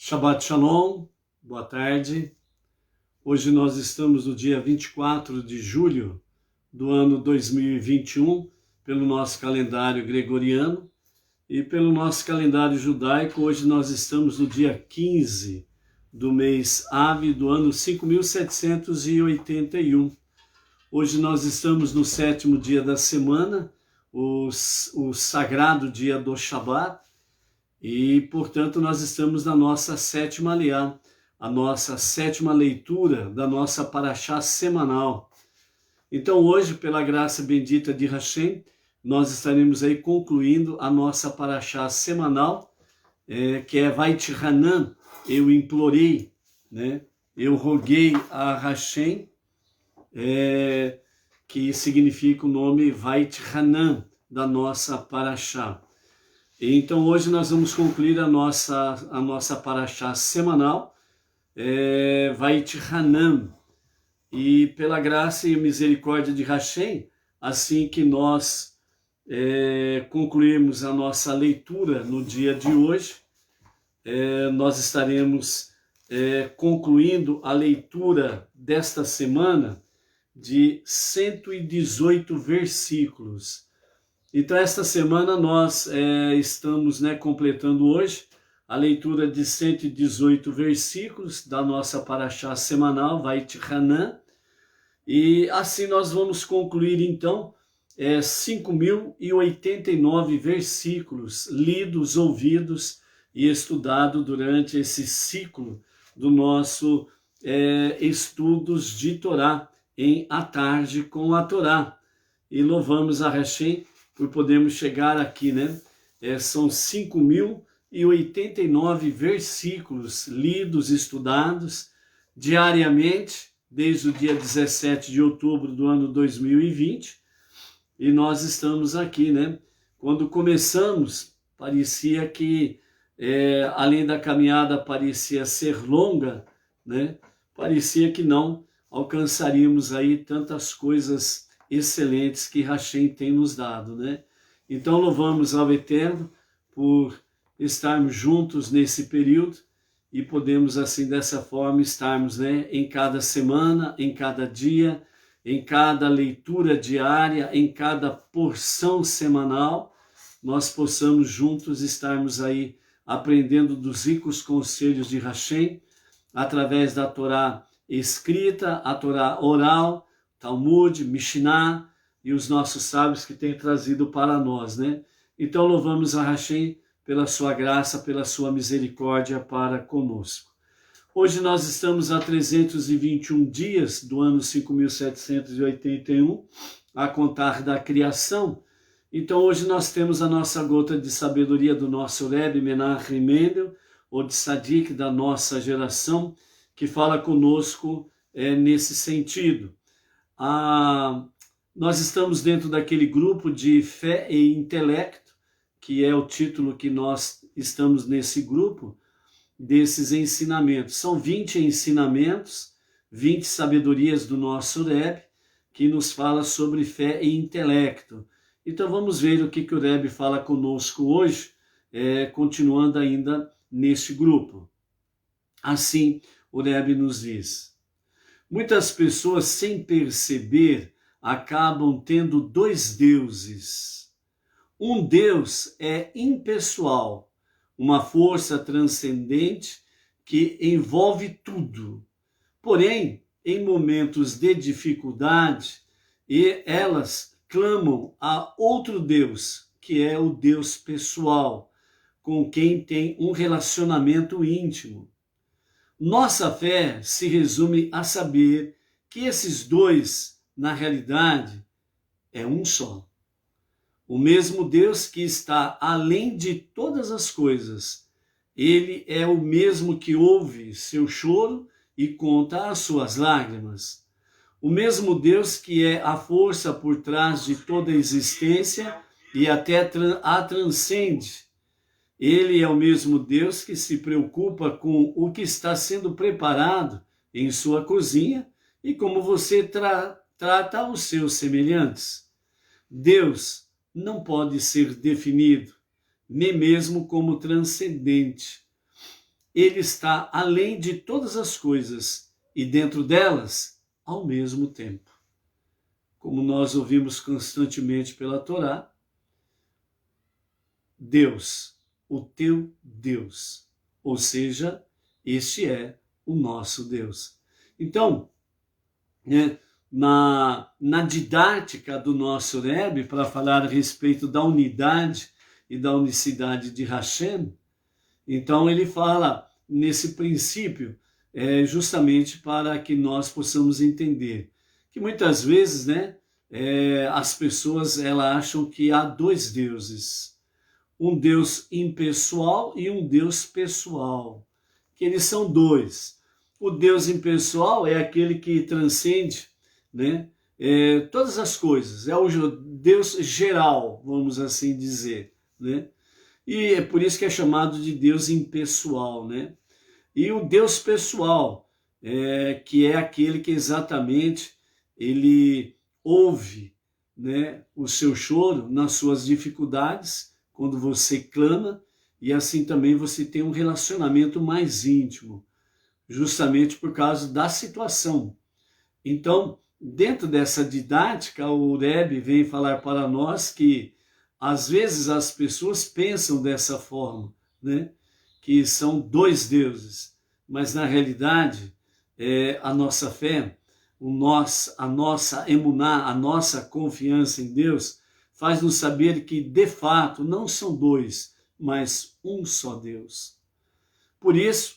Shabbat Shalom, boa tarde. Hoje nós estamos no dia 24 de julho do ano 2021, pelo nosso calendário gregoriano, e pelo nosso calendário judaico. Hoje nós estamos no dia 15 do mês Av do ano 5781. Hoje nós estamos no 7º dia da semana, o sagrado dia do Shabat, e, portanto, nós estamos na nossa 7ª aliá, a nossa 7ª leitura da nossa paraxá semanal. Então, hoje, pela graça bendita de Hashem, nós estaremos aí concluindo a nossa paraxá semanal, que é Vaitchanan. Eu implorei, eu roguei a Hashem, que significa o nome Vaitchanan da nossa paraxá. Então hoje nós vamos concluir a nossa paraxá semanal, Vaitchanan, e pela graça e misericórdia de Hashem, assim que nós concluirmos a nossa leitura no dia de hoje, nós estaremos concluindo a leitura desta semana de 118 versículos. Então, esta semana nós estamos completando hoje a leitura de 118 versículos da nossa paraxá semanal, Vaitchanan, e assim nós vamos concluir então 5.089 versículos lidos, ouvidos e estudados durante esse ciclo do nosso estudos de Torá em à tarde com a Torá. E louvamos a Hashem por podermos chegar aqui, são 5.089 versículos lidos, estudados diariamente, desde o dia 17 de outubro do ano 2020, e nós estamos aqui, Quando começamos, parecia que, além da caminhada parecia ser longa, parecia que não alcançaríamos aí tantas coisas excelentes que Hashem tem nos dado, Então louvamos ao Eterno por estarmos juntos nesse período e podemos assim dessa forma estarmos, em cada semana, em cada dia, em cada leitura diária, em cada porção semanal, nós possamos juntos estarmos aí aprendendo dos ricos conselhos de Hashem através da Torá escrita, a Torá oral, Talmud, Mishnah e os nossos sábios que têm trazido para nós, Então louvamos a Hashem pela sua graça, pela sua misericórdia para conosco. Hoje nós estamos a 321 dias do ano 5781, a contar da criação. Então hoje nós temos a nossa gota de sabedoria do nosso Rebbe Menachem Mendel, o Tzadik da nossa geração, que fala conosco nesse sentido. Nós estamos dentro daquele grupo de fé e intelecto, que é o título que nós estamos nesse grupo, desses ensinamentos. São 20 ensinamentos, 20 sabedorias do nosso Rebbe, que nos fala sobre fé e intelecto. Então vamos ver o que o Rebbe fala conosco hoje, continuando ainda neste grupo. Assim, o Rebbe nos diz: muitas pessoas, sem perceber, acabam tendo dois deuses. Um Deus é impessoal, uma força transcendente que envolve tudo. Porém, em momentos de dificuldade, elas clamam a outro Deus, que é o Deus pessoal, com quem tem um relacionamento íntimo. Nossa fé se resume a saber que esses dois, na realidade, é um só. O mesmo Deus que está além de todas as coisas. Ele é o mesmo que ouve seu choro e conta as suas lágrimas. O mesmo Deus que é a força por trás de toda a existência e até a transcende. Ele é o mesmo Deus que se preocupa com o que está sendo preparado em sua cozinha e como você trata os seus semelhantes. Deus não pode ser definido, nem mesmo como transcendente. ele está além de todas as coisas e dentro delas ao mesmo tempo. Como nós ouvimos constantemente pela Torá, Deus, o teu Deus, ou seja, este é o nosso Deus. Então, né, na didática do nosso Rebbe, para falar a respeito da unidade e da unicidade de Hashem, então ele fala nesse princípio justamente para que nós possamos entender que muitas vezes, né, as pessoas acham que há dois deuses, um Deus impessoal e um Deus pessoal, que eles são dois. O Deus impessoal é aquele que transcende, né, todas as coisas, é o Deus geral, vamos assim dizer, né? E é por isso que é chamado de Deus impessoal, né? E o Deus pessoal, que é aquele que exatamente ele ouve, né, o seu choro nas suas dificuldades, quando você clama, e assim também você tem um relacionamento mais íntimo, justamente por causa da situação. Então, dentro dessa didática, o Rebbe vem falar para nós que às vezes as pessoas pensam dessa forma, né? Que são dois deuses, mas na realidade a nossa fé, a nossa emuná, a nossa confiança em Deus faz-nos saber que de fato não são dois, mas um só Deus. Por isso,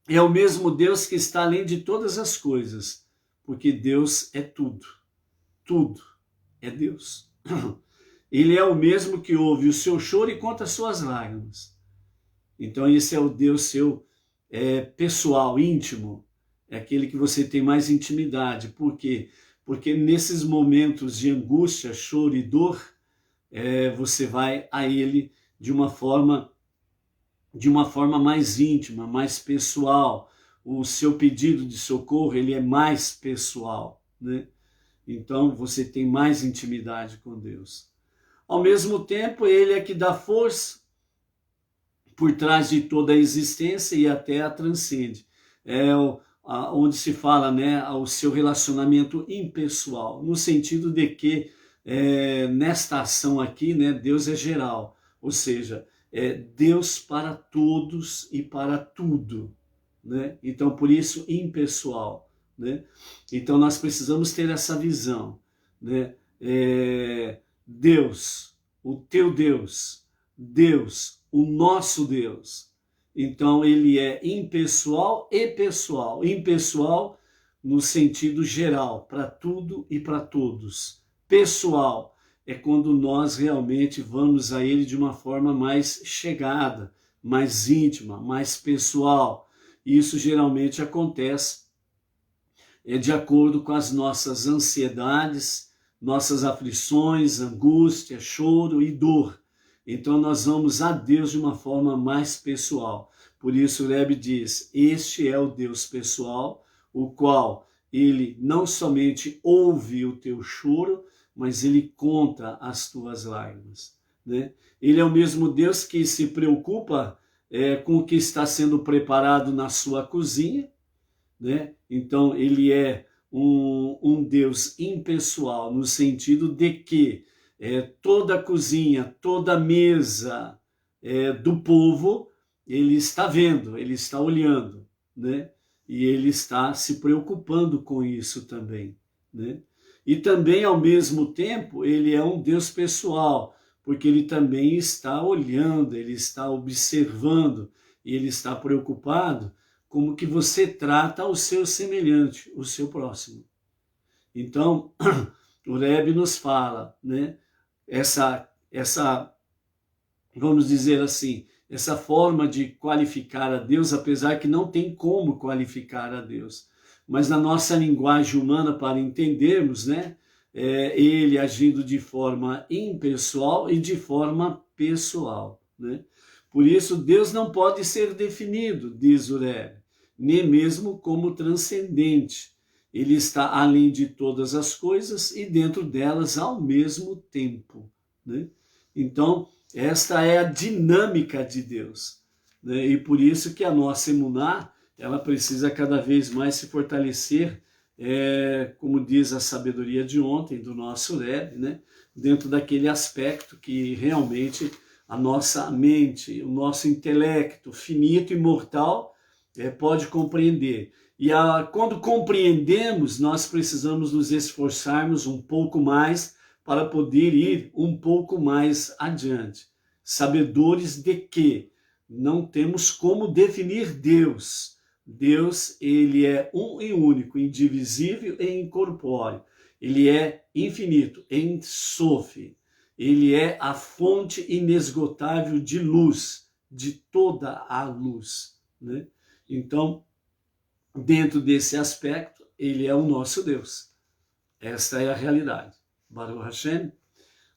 é o mesmo Deus que está além de todas as coisas, porque Deus é tudo, tudo é Deus. Ele é o mesmo que ouve o seu choro e conta as suas lágrimas. Então esse é o Deus seu pessoal, íntimo, é aquele que você tem mais intimidade. Por quê? Porque nesses momentos de angústia, choro e dor, você vai a ele de uma forma mais íntima, mais pessoal. O seu pedido de socorro, ele é mais pessoal, né? Então você tem mais intimidade com Deus. Ao mesmo tempo, ele é que dá força por trás de toda a existência e até a transcende. Onde se fala, né, o seu relacionamento impessoal, no sentido de que nesta ação aqui, né, Deus é geral, ou seja, é Deus para todos e para tudo, né? Então, por isso, impessoal, né? Então, nós precisamos ter essa visão, né? Deus, o teu Deus, Deus, o nosso Deus. Então ele é impessoal e pessoal. Impessoal no sentido geral, para tudo e para todos. Pessoal é quando nós realmente vamos a ele de uma forma mais chegada, mais íntima, mais pessoal. E isso geralmente acontece de acordo com as nossas ansiedades, nossas aflições, angústia, choro e dor. Então nós vamos a Deus de uma forma mais pessoal. Por isso o Rebbe diz, este é o Deus pessoal, o qual ele não somente ouve o teu choro, mas ele conta as tuas lágrimas, né? Ele é o mesmo Deus que se preocupa com o que está sendo preparado na sua cozinha, né? Então ele é um Deus impessoal, no sentido de que toda a cozinha, toda a mesa do povo, ele está vendo, ele está olhando, né? E ele está se preocupando com isso também, né? E também, ao mesmo tempo, ele é um Deus pessoal, porque ele também está olhando, ele está observando, e ele está preocupado como que você trata o seu semelhante, o seu próximo. Então, o Rebbe nos fala, né? Essa, vamos dizer assim, essa forma de qualificar a Deus, apesar que não tem como qualificar a Deus, mas na nossa linguagem humana, para entendermos, né? Ele agindo de forma impessoal e de forma pessoal, né? Por isso, Deus não pode ser definido, diz o Rebbe, nem mesmo como transcendente. Ele está além de todas as coisas e dentro delas ao mesmo tempo, né? Então, esta é a dinâmica de Deus. né? E por isso que a nossa emuná, ela precisa cada vez mais se fortalecer, como diz a sabedoria de ontem do nosso Rebbe, né? Dentro daquele aspecto que realmente a nossa mente, o nosso intelecto finito e mortal pode compreender. E quando compreendemos, nós precisamos nos esforçarmos um pouco mais para poder ir um pouco mais adiante. Sabedores de que não temos como definir Deus. Deus, ele é um e único, indivisível e incorpóreo. Ele é infinito, Ein Sof. Ele é a fonte inesgotável de luz, de toda a luz, né? Então, dentro desse aspecto, ele é o nosso Deus. Esta é a realidade. Baruch Hashem.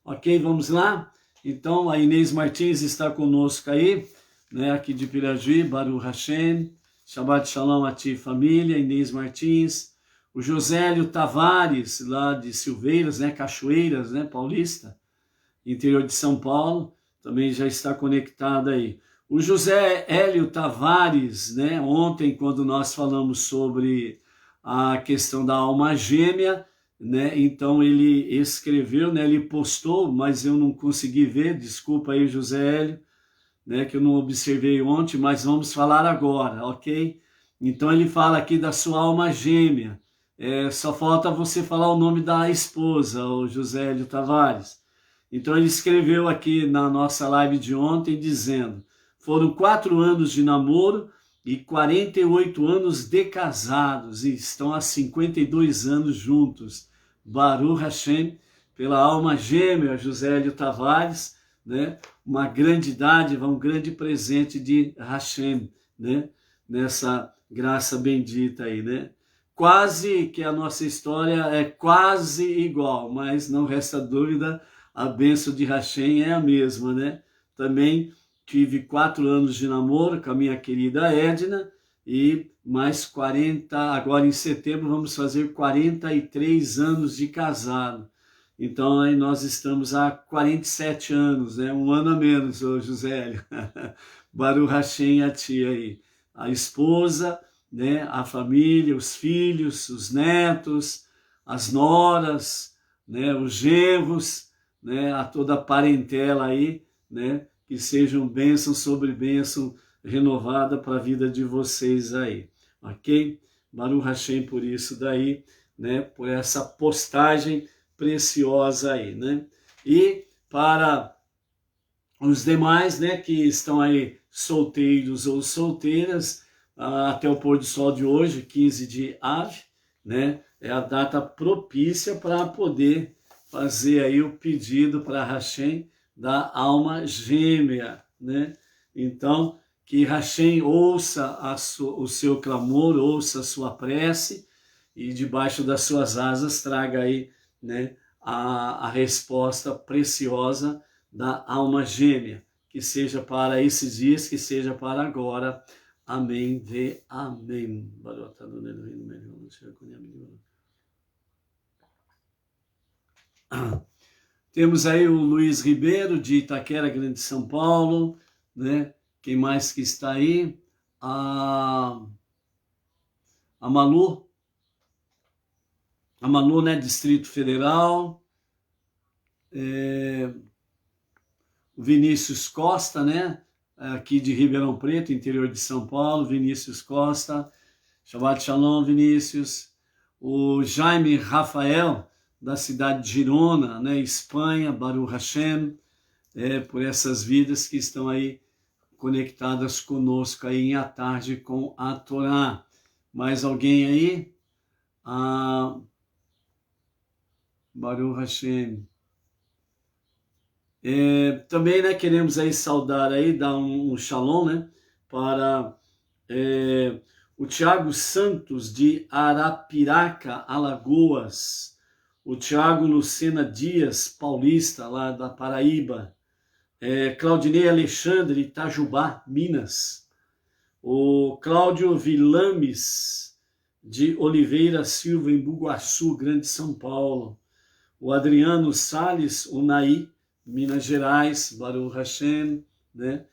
Ok, vamos lá? Então, a Inês Martins está conosco aí, né, aqui de Pirajuí, Baruch Hashem. Shabbat Shalom a ti, família, Inês Martins. O Josélio Tavares, lá de Silveiras, né, Cachoeiras, né, Paulista, interior de São Paulo, também já está conectado aí. O José Hélio Tavares, né, ontem, quando nós falamos sobre a questão da alma gêmea, né, então ele escreveu, né, ele postou, mas eu não consegui ver, desculpa aí, José Hélio, né, que eu não observei ontem, mas vamos falar agora, ok? Então ele fala aqui da sua alma gêmea, só falta você falar o nome da esposa, o José Hélio Tavares. Então ele escreveu aqui na nossa live de ontem, dizendo: foram 4 anos de namoro e 48 anos de casados, e estão há 52 anos juntos. Baruch Hashem, pela alma gêmea, José Hélio Tavares, né? Uma grande dádiva, um grande presente de Hashem, né? Nessa graça bendita aí, né? Quase que a nossa história é quase igual, mas não resta dúvida, a bênção de Hashem é a mesma, né? Também tive 4 anos de namoro com a minha querida Edna e mais 40, agora em setembro vamos fazer 43 anos de casado. Então aí nós estamos há 47 anos, né? Um ano a menos, ô Josélio. Baruch Hashem a ti aí. A esposa, né? A família, os filhos, os netos, as noras, né? Os genros, né? A toda a parentela aí, né? Que sejam bênção sobre bênção renovada para a vida de vocês aí, ok? Baruch Hashem por isso daí, né? Por essa postagem preciosa aí, né? E para os demais, né, que estão aí solteiros ou solteiras, até o pôr do sol de hoje, 15 de Av, né? É a data propícia para poder fazer aí o pedido para Hashem da alma gêmea, né? Então, que Hashem ouça o seu clamor, ouça a sua prece e debaixo das suas asas traga aí, né, a resposta preciosa da alma gêmea, que seja para esses dias, que seja para agora. Amém ve amém. Temos aí o Luiz Ribeiro, de Itaquera, Grande São Paulo, né? Quem mais que está aí? A Malu, né? Distrito Federal. O Vinícius Costa, né? Aqui de Ribeirão Preto, interior de São Paulo. Vinícius Costa. Shabbat Shalom, Vinícius. O Jaime Rafael, da cidade de Girona, né? Espanha, Baruch Hashem, por essas vidas que estão aí conectadas conosco aí à tarde com a Torá. Mais alguém aí? Baruch Hashem. Também, né, queremos aí saudar aí, dar um shalom, né, para o Tiago Santos de Arapiraca, Alagoas, o Tiago Lucena Dias, paulista, lá da Paraíba, Claudinei Alexandre, Itajubá, Minas, o Cláudio Vilames de Oliveira Silva, em Bugaçu, Grande São Paulo, o Adriano Salles Unai, Minas Gerais, Baruch Hashem, né?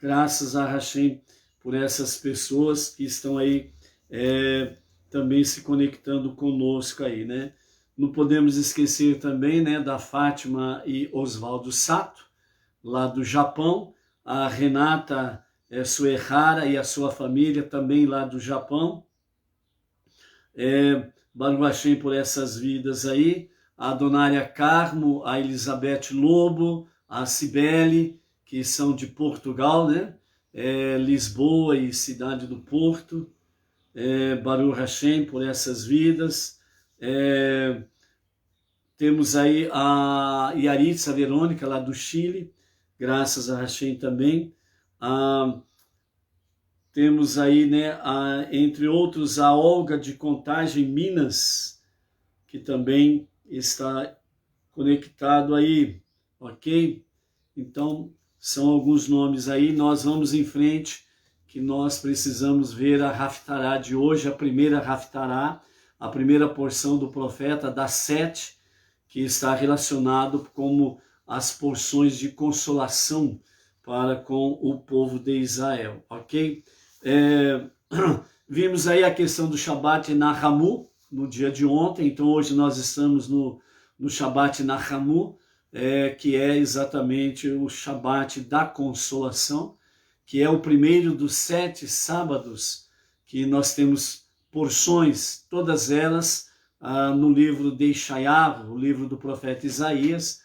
graças a Hashem por essas pessoas que estão aí também se conectando conosco aí, né? Não podemos esquecer também, né, da Fátima e Oswaldo Sato, lá do Japão, a Renata Suehara e a sua família também lá do Japão. Baruch Hashem por essas vidas aí, a Donária Carmo, a Elizabeth Lobo, a Cibele, que são de Portugal, né? Lisboa e Cidade do Porto, Baruch Hashem por essas vidas. Temos aí a Yaritza Verônica, lá do Chile, graças a Hashem também. Temos aí, né, entre outros, a Olga de Contagem, Minas, que também está conectado aí, ok? Então, são alguns nomes aí, nós vamos em frente, que nós precisamos ver a Haftará de hoje, a primeira Haftará, a primeira porção do profeta, das 7, que está relacionado como as porções de consolação para com o povo de Israel, ok? Vimos aí a questão do Shabat Nahamu, no dia de ontem, então hoje nós estamos no Shabat Nahamu, que é exatamente o Shabat da consolação, que é o primeiro dos 7 sábados, que nós temos porções, todas elas no livro de Ishayahu, o livro do profeta Isaías,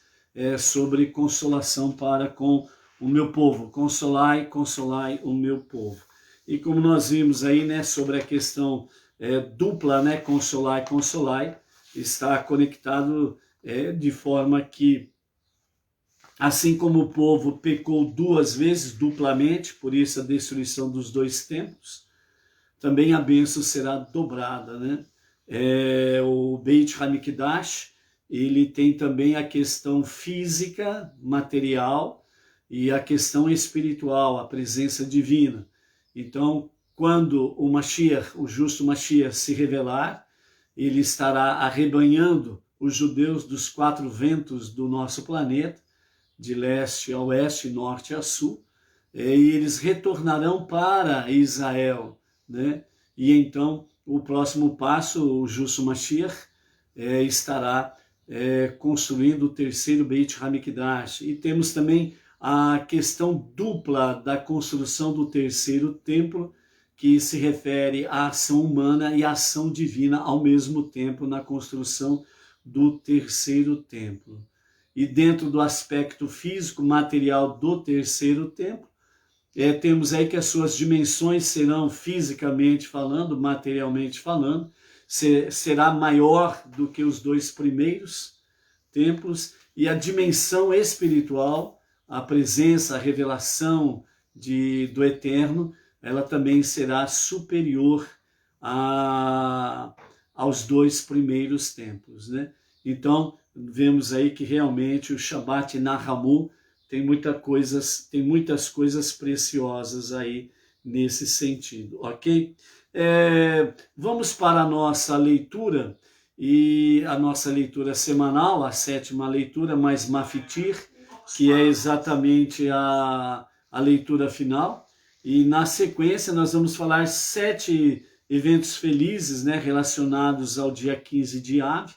sobre consolação para com o meu povo. Consolai, consolai o meu povo. E como nós vimos aí, né, sobre a questão dupla, né, consolai, consolai, está conectado de forma que, assim como o povo pecou 2 vezes, duplamente, por isso a destruição dos 2 templos, também a bênção será dobrada, né? O Beit HaMikdash, ele tem também a questão física, material, e a questão espiritual, a presença divina. Então, quando o Mashiach, o justo Mashiach, se revelar, ele estará arrebanhando os judeus dos 4 ventos do nosso planeta, de leste a oeste, norte a sul, e eles retornarão para Israel, né? E então, o próximo passo, o justo Mashiach, estará construindo o terceiro Beit HaMikdash. E temos também a questão dupla da construção do terceiro templo, que se refere à ação humana e à ação divina ao mesmo tempo na construção do terceiro templo. E dentro do aspecto físico, material do terceiro templo, temos aí que as suas dimensões serão, fisicamente falando, materialmente falando, será maior do que os 2 primeiros templos, e a dimensão espiritual, a presença, a revelação do Eterno, ela também será superior aos 2 primeiros templos, né? Então, vemos aí que realmente o Shabat Nahamu tem muitas coisas preciosas aí nesse sentido, ok? Vamos para a nossa leitura, e a nossa leitura semanal, a 7ª leitura, mais Mafitir, que é exatamente a leitura final, e na sequência nós vamos falar 7 eventos felizes, né, relacionados ao dia 15 de Av,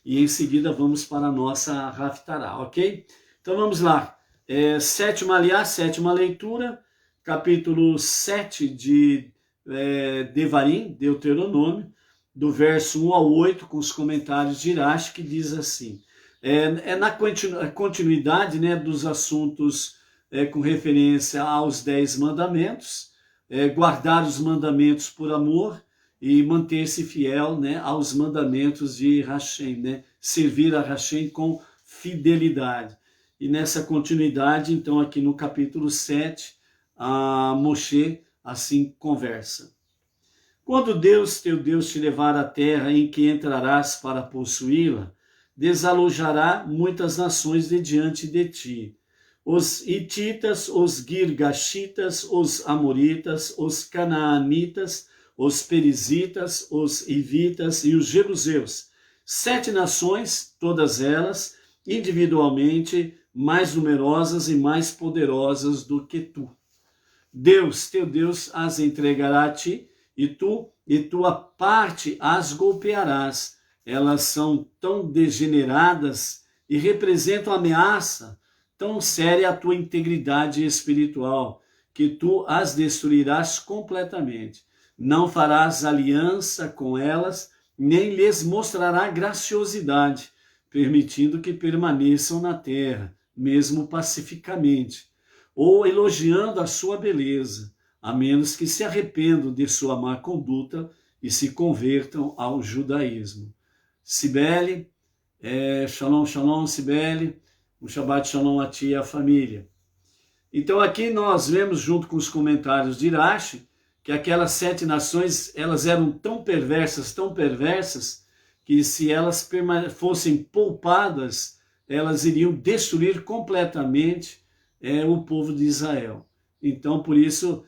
e em seguida vamos para a nossa Haftará, ok? Então vamos lá, 7ª leitura, capítulo 7 de Devarim, Deuteronômio, do verso 1 ao 8, com os comentários de Irache, que diz assim, na continuidade, né, dos assuntos com referência aos 10 mandamentos, guardar os mandamentos por amor e manter-se fiel, né, aos mandamentos de Hashem, né, servir a Hashem com fidelidade. E nessa continuidade, então, aqui no capítulo 7, a Moshe assim conversa. Quando Deus, teu Deus, te levar à terra em que entrarás para possuí-la, desalojará muitas nações de diante de ti. Os Hititas, os Girgashitas, os Amoritas, os Canaanitas, os Perizitas, os Hivitas e os Jebuseus. 7 nações, todas elas, individualmente, mais numerosas e mais poderosas do que tu. Deus, teu Deus, as entregará a ti, e tua parte as golpearás. Elas são tão degeneradas e representam ameaça tão séria à tua integridade espiritual, que tu as destruirás completamente. Não farás aliança com elas, nem lhes mostrará graciosidade, permitindo que permaneçam na terra, mesmo pacificamente, ou elogiando a sua beleza, a menos que se arrependam de sua má conduta e se convertam ao judaísmo. Cibele, shalom, shalom, Cibele, um Shabbat Shalom a ti e à família. Então aqui nós vemos, junto com os comentários de Rashi, que aquelas 7 nações, elas eram tão perversas, que se elas fossem poupadas, elas iriam destruir completamente o povo de Israel. Então, por isso,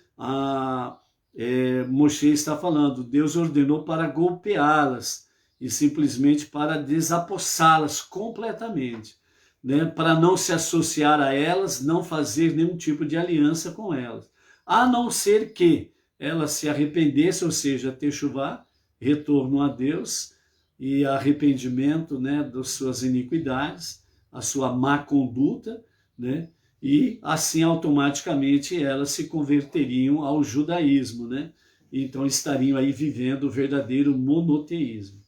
Moshe está falando, Deus ordenou para golpeá-las e simplesmente para desapossá-las completamente, né? Para não se associar a elas, não fazer nenhum tipo de aliança com elas, a não ser que elas se arrependessem, ou seja, techuvá, retorno a Deus e arrependimento, né, das suas iniquidades, a sua má conduta, né? E assim automaticamente elas se converteriam ao judaísmo, né? Então estariam aí vivendo o verdadeiro monoteísmo.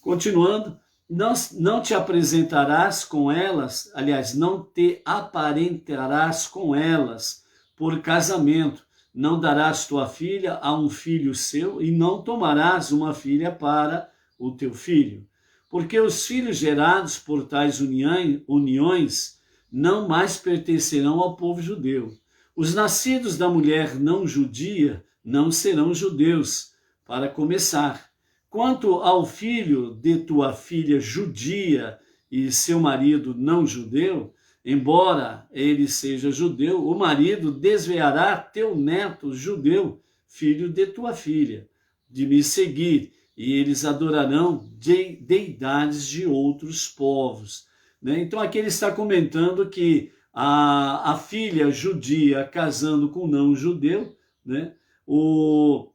Continuando, não te apresentarás com elas, aliás, não te aparentarás com elas por casamento, não darás tua filha a um filho seu e não tomarás uma filha para o teu filho, porque os filhos gerados por tais uniões não mais pertencerão ao povo judeu. Os nascidos da mulher não judia não serão judeus, para começar. Quanto ao filho de tua filha judia e seu marido não judeu, embora ele seja judeu, o marido desviará teu neto judeu, filho de tua filha, de me seguir, e eles adorarão deidades de outros povos. Né? Então aqui ele está comentando que a filha judia casando com não judeu, né? O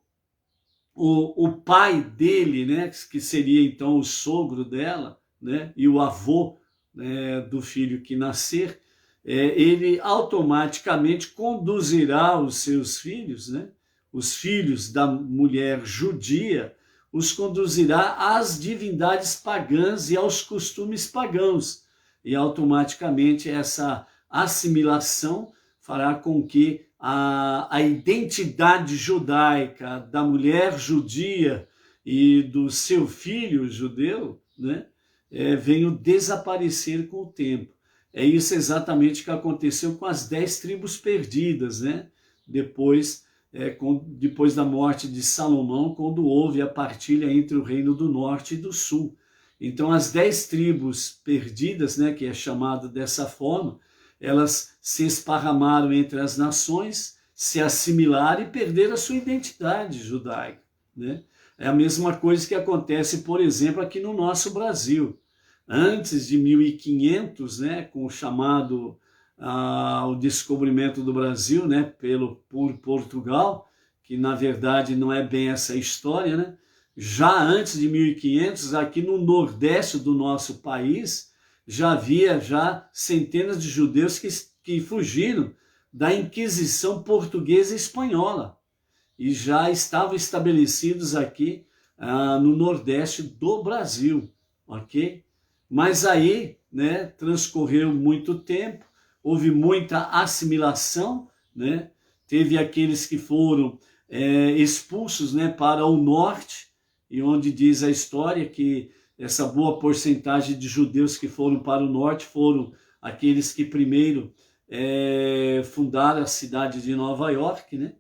pai dele, né, que seria então o sogro dela, né, e o avô, né, do filho que nascer, ele automaticamente conduzirá os seus filhos, né, os filhos da mulher judia, os conduzirá às divindades pagãs e aos costumes pagãos, e automaticamente essa assimilação fará com que a identidade judaica da mulher judia e do seu filho judeu, né, venham desaparecer com o tempo. É isso exatamente que aconteceu com as 10 tribos perdidas, né? Depois da morte de Salomão, quando houve a partilha entre o reino do norte e do sul. Então as 10 tribos perdidas, né, que é chamado dessa forma, elas se esparramaram entre as nações, se assimilaram e perderam a sua identidade judaica, né? É a mesma coisa que acontece, por exemplo, aqui no nosso Brasil. Antes de 1500, né, com o chamado o descobrimento do Brasil, né, por Portugal, que na verdade não é bem essa história, né? Já antes de 1500, aqui no nordeste do nosso país, já havia centenas de judeus que fugiram da Inquisição portuguesa e espanhola e já estavam estabelecidos aqui no nordeste do Brasil, ok? Mas aí, né, transcorreu muito tempo, houve muita assimilação, né? Teve aqueles que foram expulsos, né, para o norte, e onde diz a história que essa boa porcentagem de judeus que foram para o norte foram aqueles que primeiro fundaram a cidade de Nova York, né?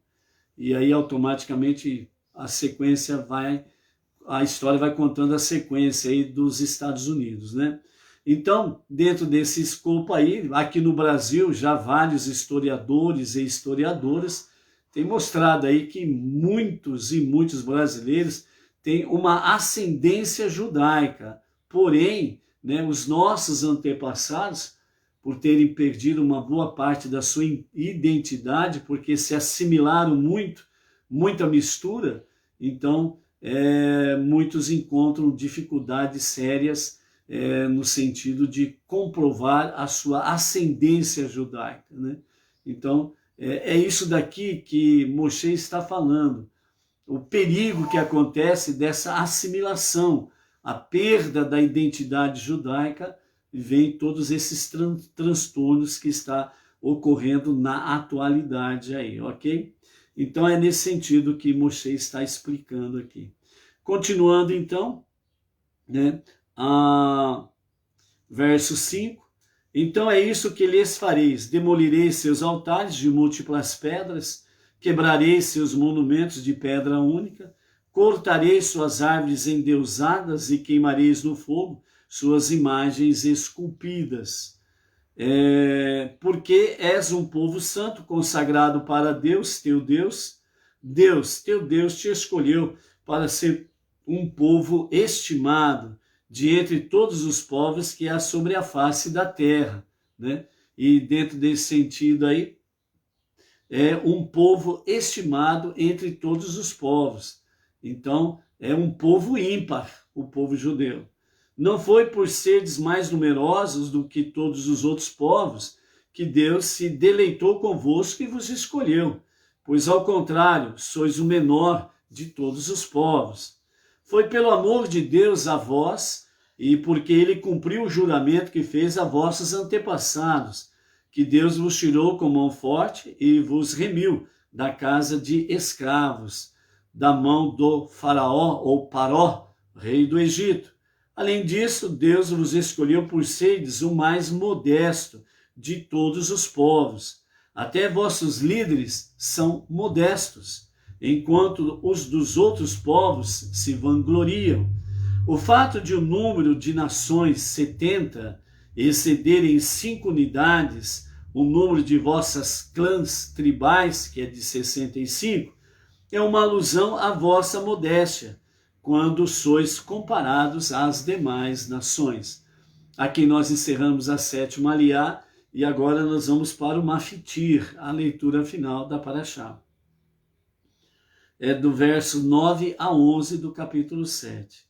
E aí automaticamente a história vai contando a sequência aí dos Estados Unidos, né? Então, dentro desse escopo aí, aqui no Brasil, já vários historiadores e historiadoras têm mostrado aí que muitos e muitos brasileiros têm uma ascendência judaica, porém, né, os nossos antepassados, por terem perdido uma boa parte da sua identidade, porque se assimilaram muito, muita mistura, então muitos encontram dificuldades sérias no sentido de comprovar a sua ascendência judaica, né? Então, é isso daqui que Moshe está falando, o perigo que acontece dessa assimilação, a perda da identidade judaica, vem todos esses transtornos que está ocorrendo na atualidade aí, ok? Então é nesse sentido que Moshe está explicando aqui. Continuando então, né, verso 5, então é isso que lhes fareis, demolirei seus altares de múltiplas pedras, quebrarei seus monumentos de pedra única, cortarei suas árvores endeusadas e queimareis no fogo suas imagens esculpidas. Porque és um povo santo, consagrado para Deus, teu Deus. Deus, teu Deus, te escolheu para ser um povo estimado de entre todos os povos que há sobre a face da terra, né? E dentro desse sentido aí, é um povo estimado entre todos os povos. Então, é um povo ímpar, o povo judeu. Não foi por seres mais numerosos do que todos os outros povos que Deus se deleitou convosco e vos escolheu, pois ao contrário, sois o menor de todos os povos. Foi pelo amor de Deus a vós e porque ele cumpriu o juramento que fez a vossos antepassados, que Deus vos tirou com mão forte e vos remiu da casa de escravos, da mão do faraó ou Paró, rei do Egito. Além disso, Deus vos escolheu por seres o mais modesto de todos os povos. Até vossos líderes são modestos, enquanto os dos outros povos se vangloriam. O fato de o número de nações 70 excederem 5 unidades o número de vossas clãs tribais, que é de 65, é uma alusão à vossa modéstia, quando sois comparados às demais nações. Aqui nós encerramos a 7ª aliá e agora nós vamos para o Mafitir, a leitura final da Parashá. É do verso 9 a 11 do capítulo 7.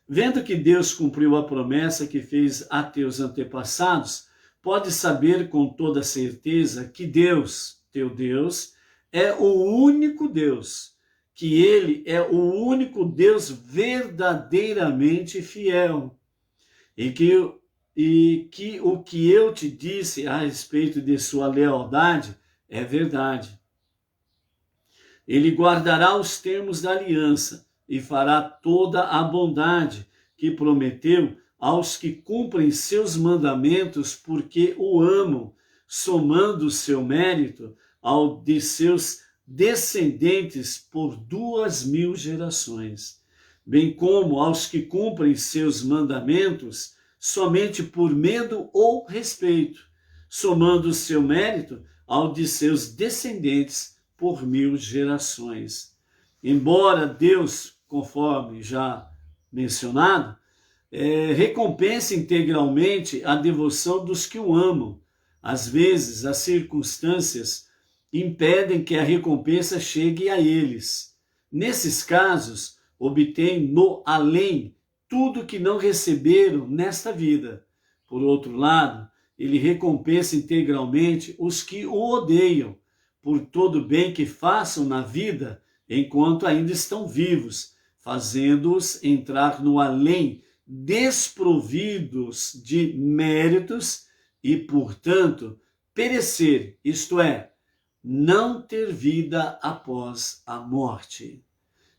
Vendo que Deus cumpriu a promessa que fez a teus antepassados, pode saber com toda certeza que Deus, teu Deus, é o único Deus, que ele é o único Deus verdadeiramente fiel, e que o que eu te disse a respeito de sua lealdade é verdade. Ele guardará os termos da aliança e fará toda a bondade que prometeu aos que cumprem seus mandamentos porque o amam, somando o seu mérito ao de seus descendentes por 2000 gerações, bem como aos que cumprem seus mandamentos somente por medo ou respeito, somando o seu mérito ao de seus descendentes por 1000 gerações. Embora Deus, conforme já mencionado, recompense integralmente a devoção dos que o amam, às vezes as circunstâncias impedem que a recompensa chegue a eles. Nesses casos, obtêm no além tudo que não receberam nesta vida. Por outro lado, ele recompensa integralmente os que o odeiam, por todo o bem que façam na vida enquanto ainda estão vivos, fazendo-os entrar no além, desprovidos de méritos e, portanto, perecer, isto é, não ter vida após a morte.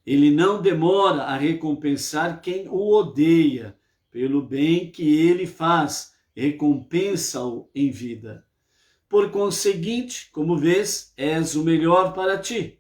Ele não demora a recompensar quem o odeia, pelo bem que ele faz, recompensa-o em vida. Por conseguinte, como vês, és o melhor para ti.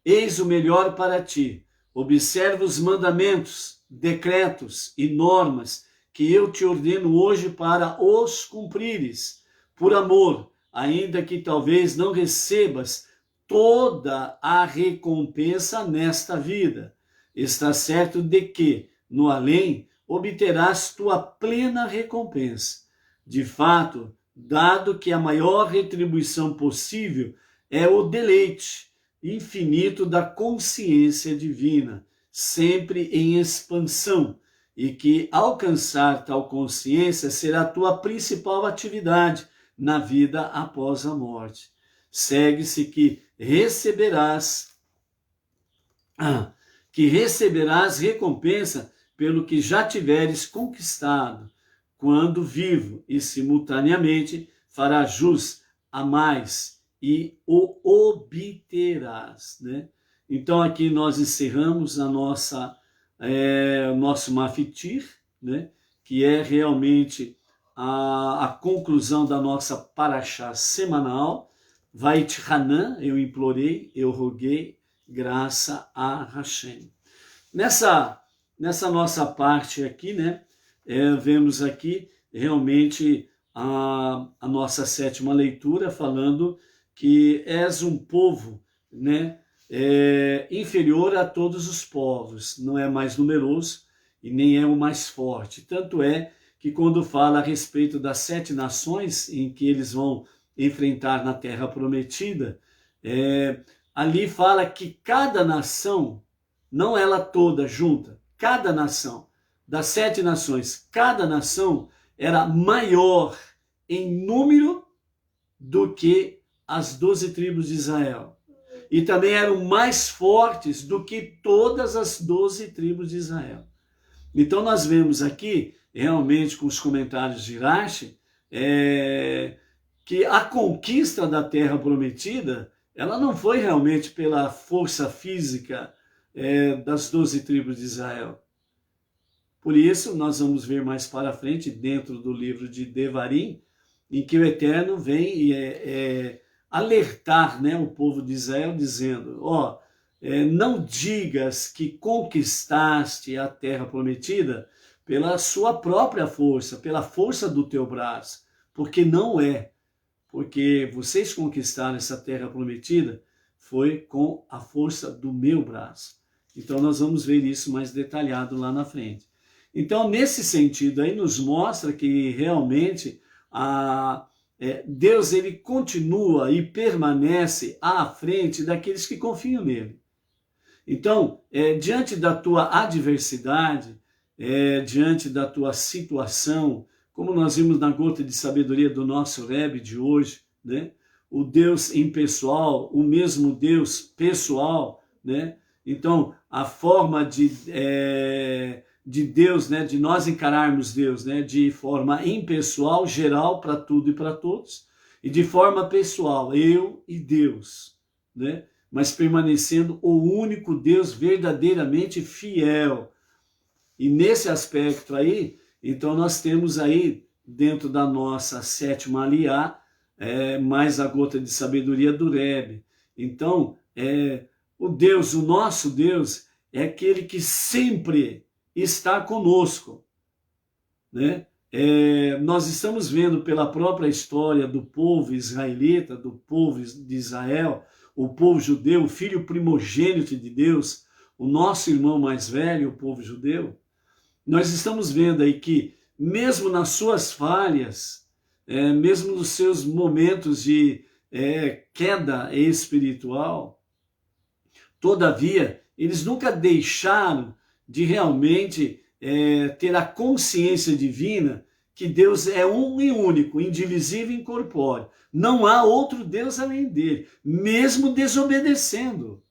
Eis o melhor para ti. Observa os mandamentos, decretos e normas que eu te ordeno hoje para os cumprires, por amor, ainda que talvez não recebas toda a recompensa nesta vida. Está certo de que, no além, obterás tua plena recompensa. De fato, dado que a maior retribuição possível é o deleite infinito da consciência divina, sempre em expansão, e que alcançar tal consciência será a tua principal atividade na vida após a morte. Segue-se que receberás recompensa pelo que já tiveres conquistado, quando vivo, e simultaneamente farás jus a mais e o obterás, né? Então aqui nós encerramos o nosso Mafitir, né? Que é realmente a conclusão da nossa Parashá semanal. Vait Hanan, eu implorei, eu roguei, graça a Hashem. Nessa nossa parte aqui, né? Vemos aqui realmente a nossa sétima leitura falando que és um povo, né, inferior a todos os povos, não é mais numeroso e nem é o mais forte. Tanto é que quando fala a respeito das 7 nações em que eles vão enfrentar na Terra Prometida, ali fala que cada nação, não ela toda junta, cada nação, das 7 nações, cada nação era maior em número do que as 12 tribos de Israel. E também eram mais fortes do que todas as 12 tribos de Israel. Então nós vemos aqui, realmente com os comentários de Rashi, que a conquista da Terra Prometida, ela não foi realmente pela força física das 12 tribos de Israel. Por isso, nós vamos ver mais para frente, dentro do livro de Devarim, em que o Eterno vem alertar, né, o povo de Israel, dizendo, não digas que conquistaste a Terra Prometida pela sua própria força, pela força do teu braço, porque não é. Porque vocês conquistaram essa Terra Prometida foi com a força do meu braço. Então nós vamos ver isso mais detalhado lá na frente. Então, nesse sentido aí, nos mostra que realmente Deus ele continua e permanece à frente daqueles que confiam nele. Então, diante da tua adversidade, diante da tua situação, como nós vimos na gota de sabedoria do nosso Rebbe de hoje, né? O Deus impessoal, o mesmo Deus pessoal, né? Então, a forma de Deus, né, de nós encararmos Deus, né, de forma impessoal, geral, para tudo e para todos, e de forma pessoal, eu e Deus, né, mas permanecendo o único Deus verdadeiramente fiel. E nesse aspecto aí, então nós temos aí, dentro da nossa 7ª aliá, mais a gota de sabedoria do Rebbe. Então, o Deus, o nosso Deus, é aquele que sempre está conosco, né? Nós estamos vendo pela própria história do povo israelita, do povo de Israel, o povo judeu, o filho primogênito de Deus, o nosso irmão mais velho, o povo judeu. Nós estamos vendo aí que, mesmo nas suas falhas, mesmo nos seus momentos de queda espiritual, todavia, eles nunca deixaram de realmente ter a consciência divina que Deus é um e único, indivisível e incorpóreo. Não há outro Deus além dele, mesmo desobedecendo.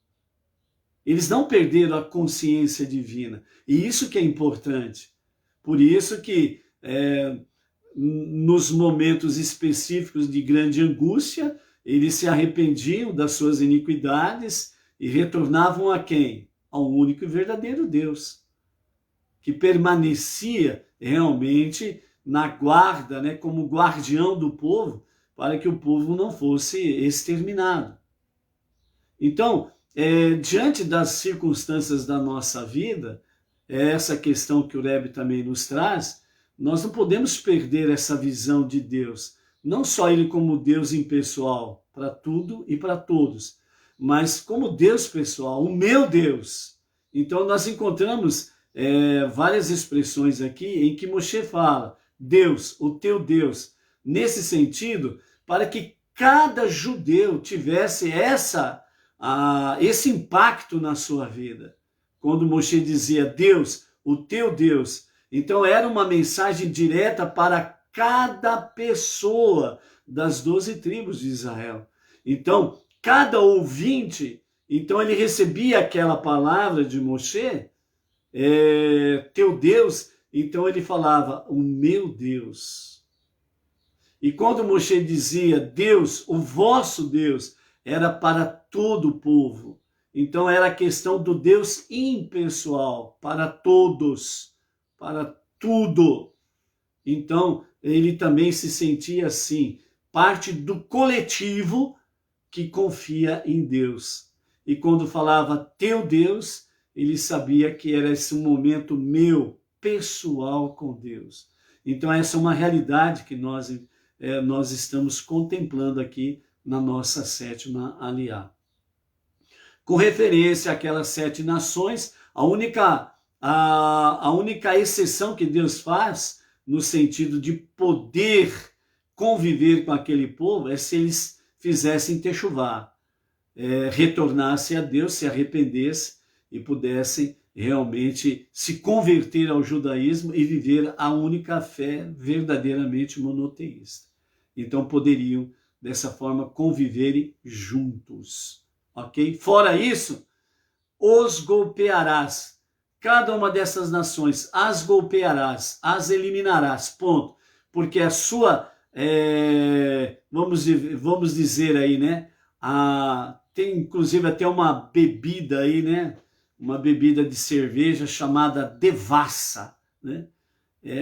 Eles não perderam a consciência divina. E isso que é importante. Por isso que nos momentos específicos de grande angústia, eles se arrependiam das suas iniquidades e retornavam a quem? Ao único e verdadeiro Deus, que permanecia realmente na guarda, né, como guardião do povo, para que o povo não fosse exterminado. Então, diante das circunstâncias da nossa vida, essa questão que o Rebbe também nos traz, nós não podemos perder essa visão de Deus, não só ele como Deus impessoal, para tudo e para todos, mas como Deus pessoal, o meu Deus. Então nós encontramos várias expressões aqui em que Moshe fala, Deus, o teu Deus, nesse sentido, para que cada judeu tivesse esse impacto na sua vida. Quando Moshe dizia Deus, o teu Deus, então era uma mensagem direta para cada pessoa das 12 tribos de Israel. Então, cada ouvinte, então ele recebia aquela palavra de Moshe, teu Deus, então ele falava, o meu Deus. E quando Moshe dizia Deus, o vosso Deus, era para todo o povo. Então era a questão do Deus impessoal, para todos, para tudo. Então ele também se sentia assim, parte do coletivo que confia em Deus. E quando falava teu Deus, ele sabia que era esse momento meu, pessoal com Deus. Então essa é uma realidade que nós estamos contemplando aqui na nossa sétima aliá. Com referência àquelas 7 nações, a única exceção que Deus faz no sentido de poder conviver com aquele povo é se eles fizessem techuvá, retornassem a Deus, se arrependessem e pudessem realmente se converter ao judaísmo e viver a única fé verdadeiramente monoteísta. Então poderiam, dessa forma, conviverem juntos. Ok? Fora isso, os golpearás. Cada uma dessas nações, as golpearás, as eliminarás, ponto. Porque a sua, vamos dizer aí, né? Tem inclusive até uma bebida aí, né? Uma bebida de cerveja chamada devassa, né?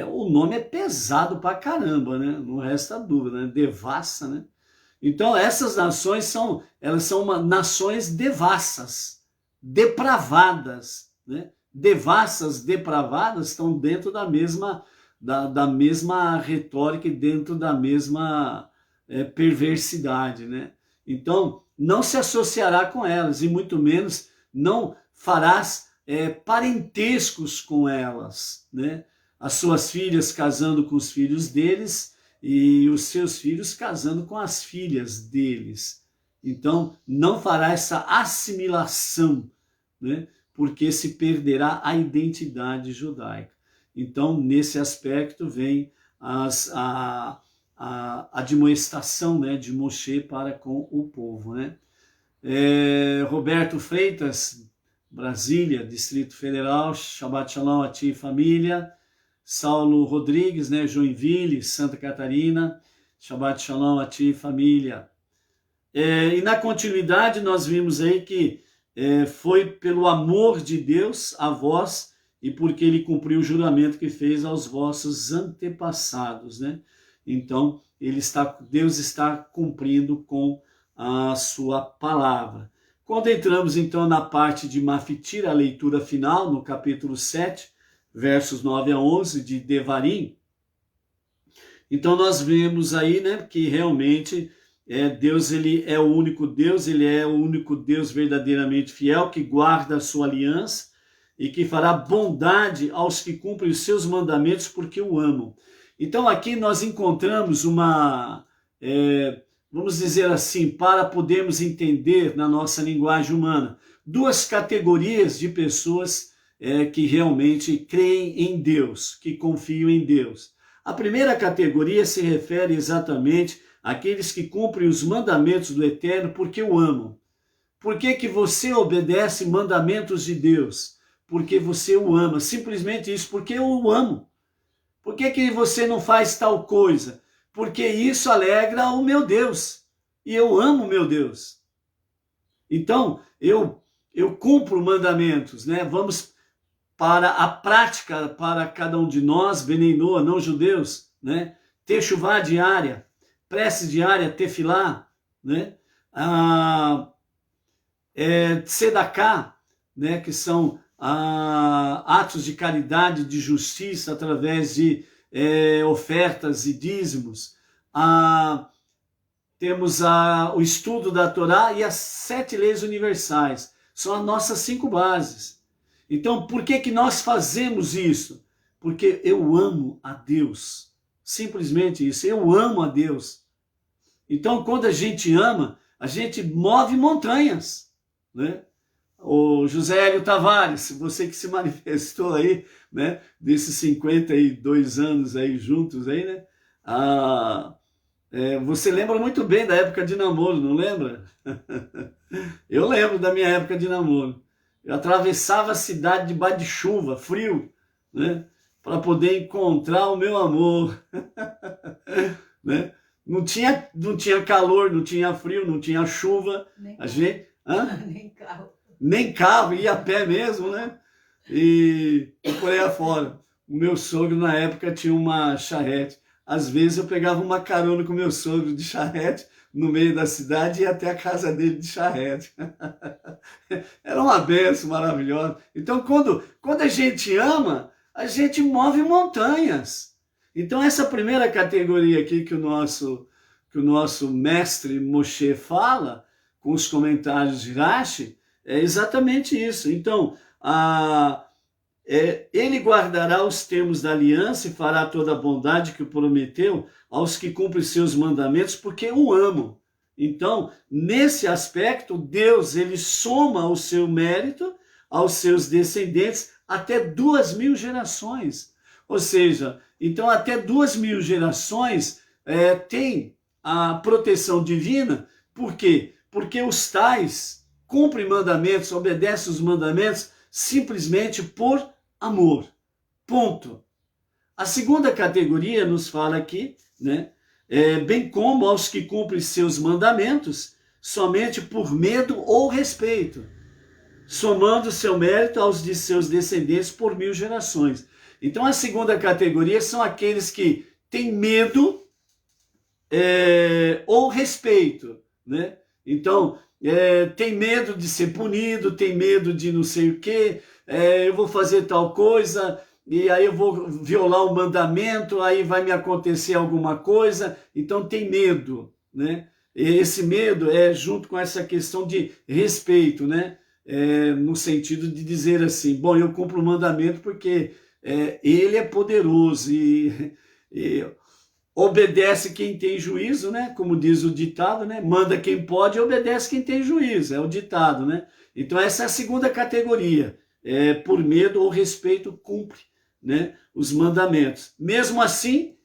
O nome é pesado pra caramba, né? Não resta dúvida, né? Devassa, né? Então essas nações são nações devassas, depravadas, né? Devassas, depravadas estão dentro da mesma retórica e dentro da mesma perversidade, né? Então não se associará com elas e muito menos não farás parentescos com elas, né? As suas filhas casando com os filhos deles e os seus filhos casando com as filhas deles. Então, não fará essa assimilação, né? Porque se perderá a identidade judaica. Então, nesse aspecto, vem a admoestação, né, de Moshe para com o povo, né? Roberto Freitas, Brasília, Distrito Federal, Shabbat Shalom a ti, família. Saulo Rodrigues, né, Joinville, Santa Catarina, Shabbat Shalom a ti, família. E na continuidade nós vimos aí que foi pelo amor de Deus a vós e porque ele cumpriu o juramento que fez aos vossos antepassados, né? Então, Deus está cumprindo com a sua palavra. Quando entramos então na parte de Mafitir, a leitura final, no capítulo 7, versos 9 a 11 de Devarim, então nós vemos aí, né, que realmente Deus, ele é o único Deus, ele é o único Deus verdadeiramente fiel, que guarda a sua aliança e que fará bondade aos que cumprem os seus mandamentos porque o amam. Então aqui nós encontramos vamos dizer assim, para podermos entender na nossa linguagem humana, 2 categorias de pessoas que realmente creem em Deus, que confiam em Deus. A primeira categoria se refere exatamente àqueles que cumprem os mandamentos do Eterno porque o amam. Por que você obedece mandamentos de Deus? Porque você o ama, simplesmente isso, porque eu o amo. Por que você não faz tal coisa? Porque isso alegra o meu Deus, e eu amo o meu Deus. Então, eu cumpro mandamentos, né? Vamos para a prática, para cada um de nós, Benei Noa, não judeus, né? Techuvá diária, prece diária, tefilá, né? Tzedaká, né? Que são atos de caridade, de justiça, através de ofertas e dízimos. Temos o estudo da Torá e as 7 leis universais. São as nossas 5 bases. Então, por que nós fazemos isso? Porque eu amo a Deus, Simplesmente isso. Eu amo a Deus. Então, quando a gente ama, a gente move montanhas, né? O José Hélio Tavares, você que se manifestou aí, né, desses 52 anos aí juntos aí, né? Você lembra muito bem da época de namoro, não lembra? Eu lembro da minha época de namoro. Eu atravessava a cidade debaixo de chuva, frio, né, para poder encontrar o meu amor, né? Não tinha calor, não tinha frio, não tinha chuva. A gente, Nem carro. Nem carro, ia a pé mesmo, né? E por aí afora. O meu sogro, na época, tinha uma charrete. Às vezes eu pegava uma carona com o meu sogro de charrete no meio da cidade e ia até a casa dele de charrete. Era uma benção maravilhosa. Então, quando a gente ama, a gente move montanhas. Então, essa primeira categoria aqui que o nosso mestre Moshe fala, com os comentários de Rashi, é exatamente isso. Então, ele guardará os termos da aliança e fará toda a bondade que prometeu aos que cumprem seus mandamentos, porque o amam. Então, nesse aspecto, Deus ele soma o seu mérito aos seus descendentes até 2000 gerações. Ou seja, então até 2000 gerações tem a proteção divina. Por quê? Porque os tais cumprem mandamentos, obedecem os mandamentos simplesmente por amor. Ponto. A segunda categoria nos fala aqui, né? Bem como aos que cumprem seus mandamentos somente por medo ou respeito, somando seu mérito aos de seus descendentes por 1000 gerações. Então a segunda categoria são aqueles que têm medo ou respeito, né? Então, tem medo de ser punido, tem medo de não sei o quê, eu vou fazer tal coisa, e aí eu vou violar o mandamento, aí vai me acontecer alguma coisa, então tem medo, né? Esse medo é junto com essa questão de respeito, né? No sentido de dizer assim, bom, eu cumpro o mandamento porque ele é poderoso e obedece quem tem juízo, né? Como diz o ditado, né? Manda quem pode e obedece quem tem juízo, é o ditado, né? Então essa é a segunda categoria, por medo ou respeito cumpre, né, os mandamentos. Mesmo assim,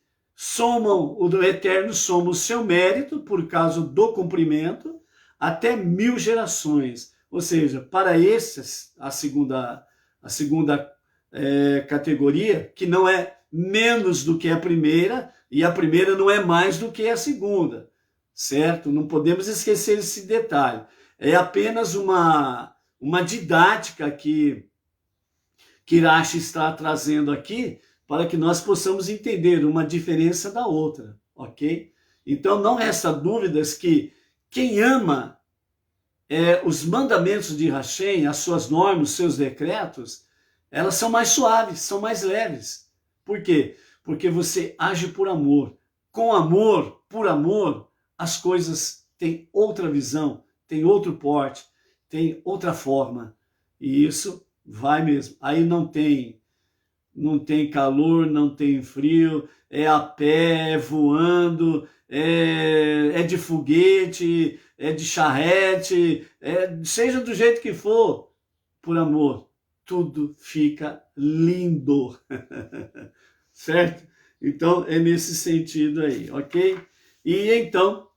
o Eterno soma o seu mérito por causa do cumprimento até 1000 gerações. Ou seja, para esses, a segunda categoria, que não é menos do que a primeira, e a primeira não é mais do que a segunda, certo? Não podemos esquecer esse detalhe. É apenas uma didática que Rashi está trazendo aqui para que nós possamos entender uma diferença da outra, ok? Então não resta dúvidas que quem ama os mandamentos de Hashem, as suas normas, os seus decretos, elas são mais suaves, são mais leves. Por quê? Porque você age por amor. Com amor, por amor, as coisas têm outra visão, têm outro porte, têm outra forma. E isso vai mesmo. Aí não tem calor, não tem frio, é a pé, é voando, é de foguete, é de charrete, seja do jeito que for, por amor, tudo fica lindo. Certo? Então, é nesse sentido aí, ok? E então,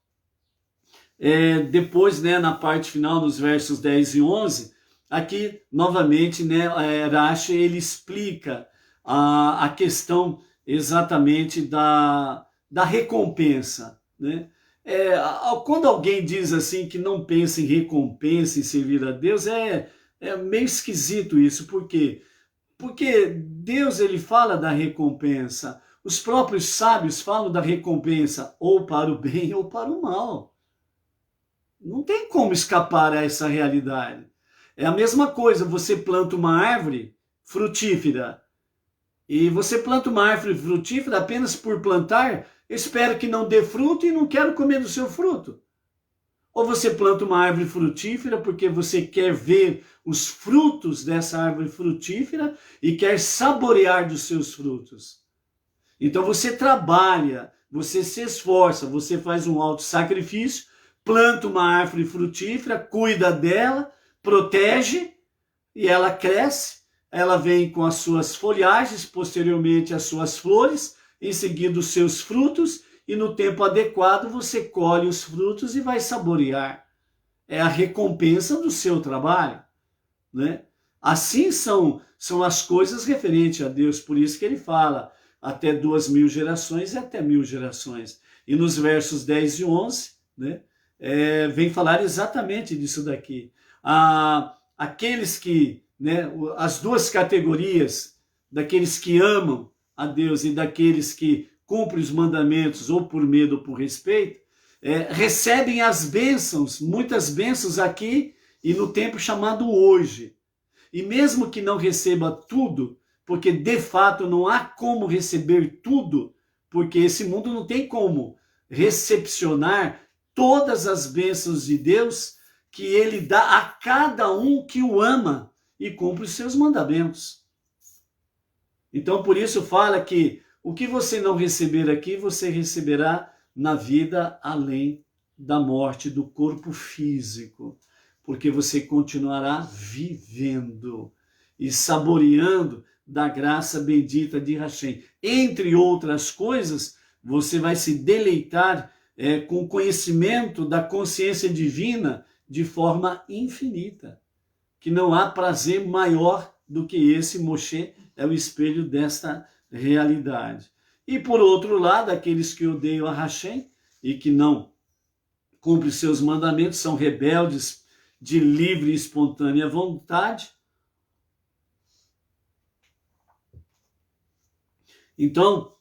depois, né, na parte final, nos versos 10 e 11, aqui, novamente, né, Rashi, ele explica a questão exatamente da recompensa, né? Quando alguém diz assim que não pensa em recompensa, em servir a Deus, é meio esquisito isso. Por quê? Porque Deus ele fala da recompensa. Os próprios sábios falam da recompensa ou para o bem ou para o mal. Não tem como escapar a essa realidade. É a mesma coisa, você planta uma árvore frutífera e você planta uma árvore frutífera apenas por plantar, espera que não dê fruto e não quero comer do seu fruto. Ou você planta uma árvore frutífera porque você quer ver os frutos dessa árvore frutífera e quer saborear dos seus frutos. Então você trabalha, você se esforça, você faz um auto-sacrifício, planta uma árvore frutífera, cuida dela, protege, e ela cresce, ela vem com as suas folhagens, posteriormente as suas flores, em seguida os seus frutos, e no tempo adequado você colhe os frutos e vai saborear. É a recompensa do seu trabalho, né? Assim são as coisas referentes a Deus, por isso que ele fala até 2000 gerações e até 1000 gerações. E nos versos 10 e 11, né, vem falar exatamente disso daqui. Aqueles que, né, as duas categorias, daqueles que amam a Deus e daqueles que cumprem os mandamentos ou por medo ou por respeito, recebem as bênçãos, muitas bênçãos aqui e no tempo chamado hoje. E mesmo que não receba tudo, porque de fato não há como receber tudo, porque esse mundo não tem como recepcionar todas as bênçãos de Deus que ele dá a cada um que o ama e cumpre os seus mandamentos. Então por isso fala que o que você não receber aqui, você receberá na vida além da morte do corpo físico, porque você continuará vivendo e saboreando da graça bendita de Hashem. Entre outras coisas, você vai se deleitar com o conhecimento da consciência divina de forma infinita, que não há prazer maior do que esse. Moshe é o espelho desta realidade. E por outro lado, aqueles que odeiam a Hashem e que não cumprem seus mandamentos, são rebeldes de livre e espontânea vontade. Então,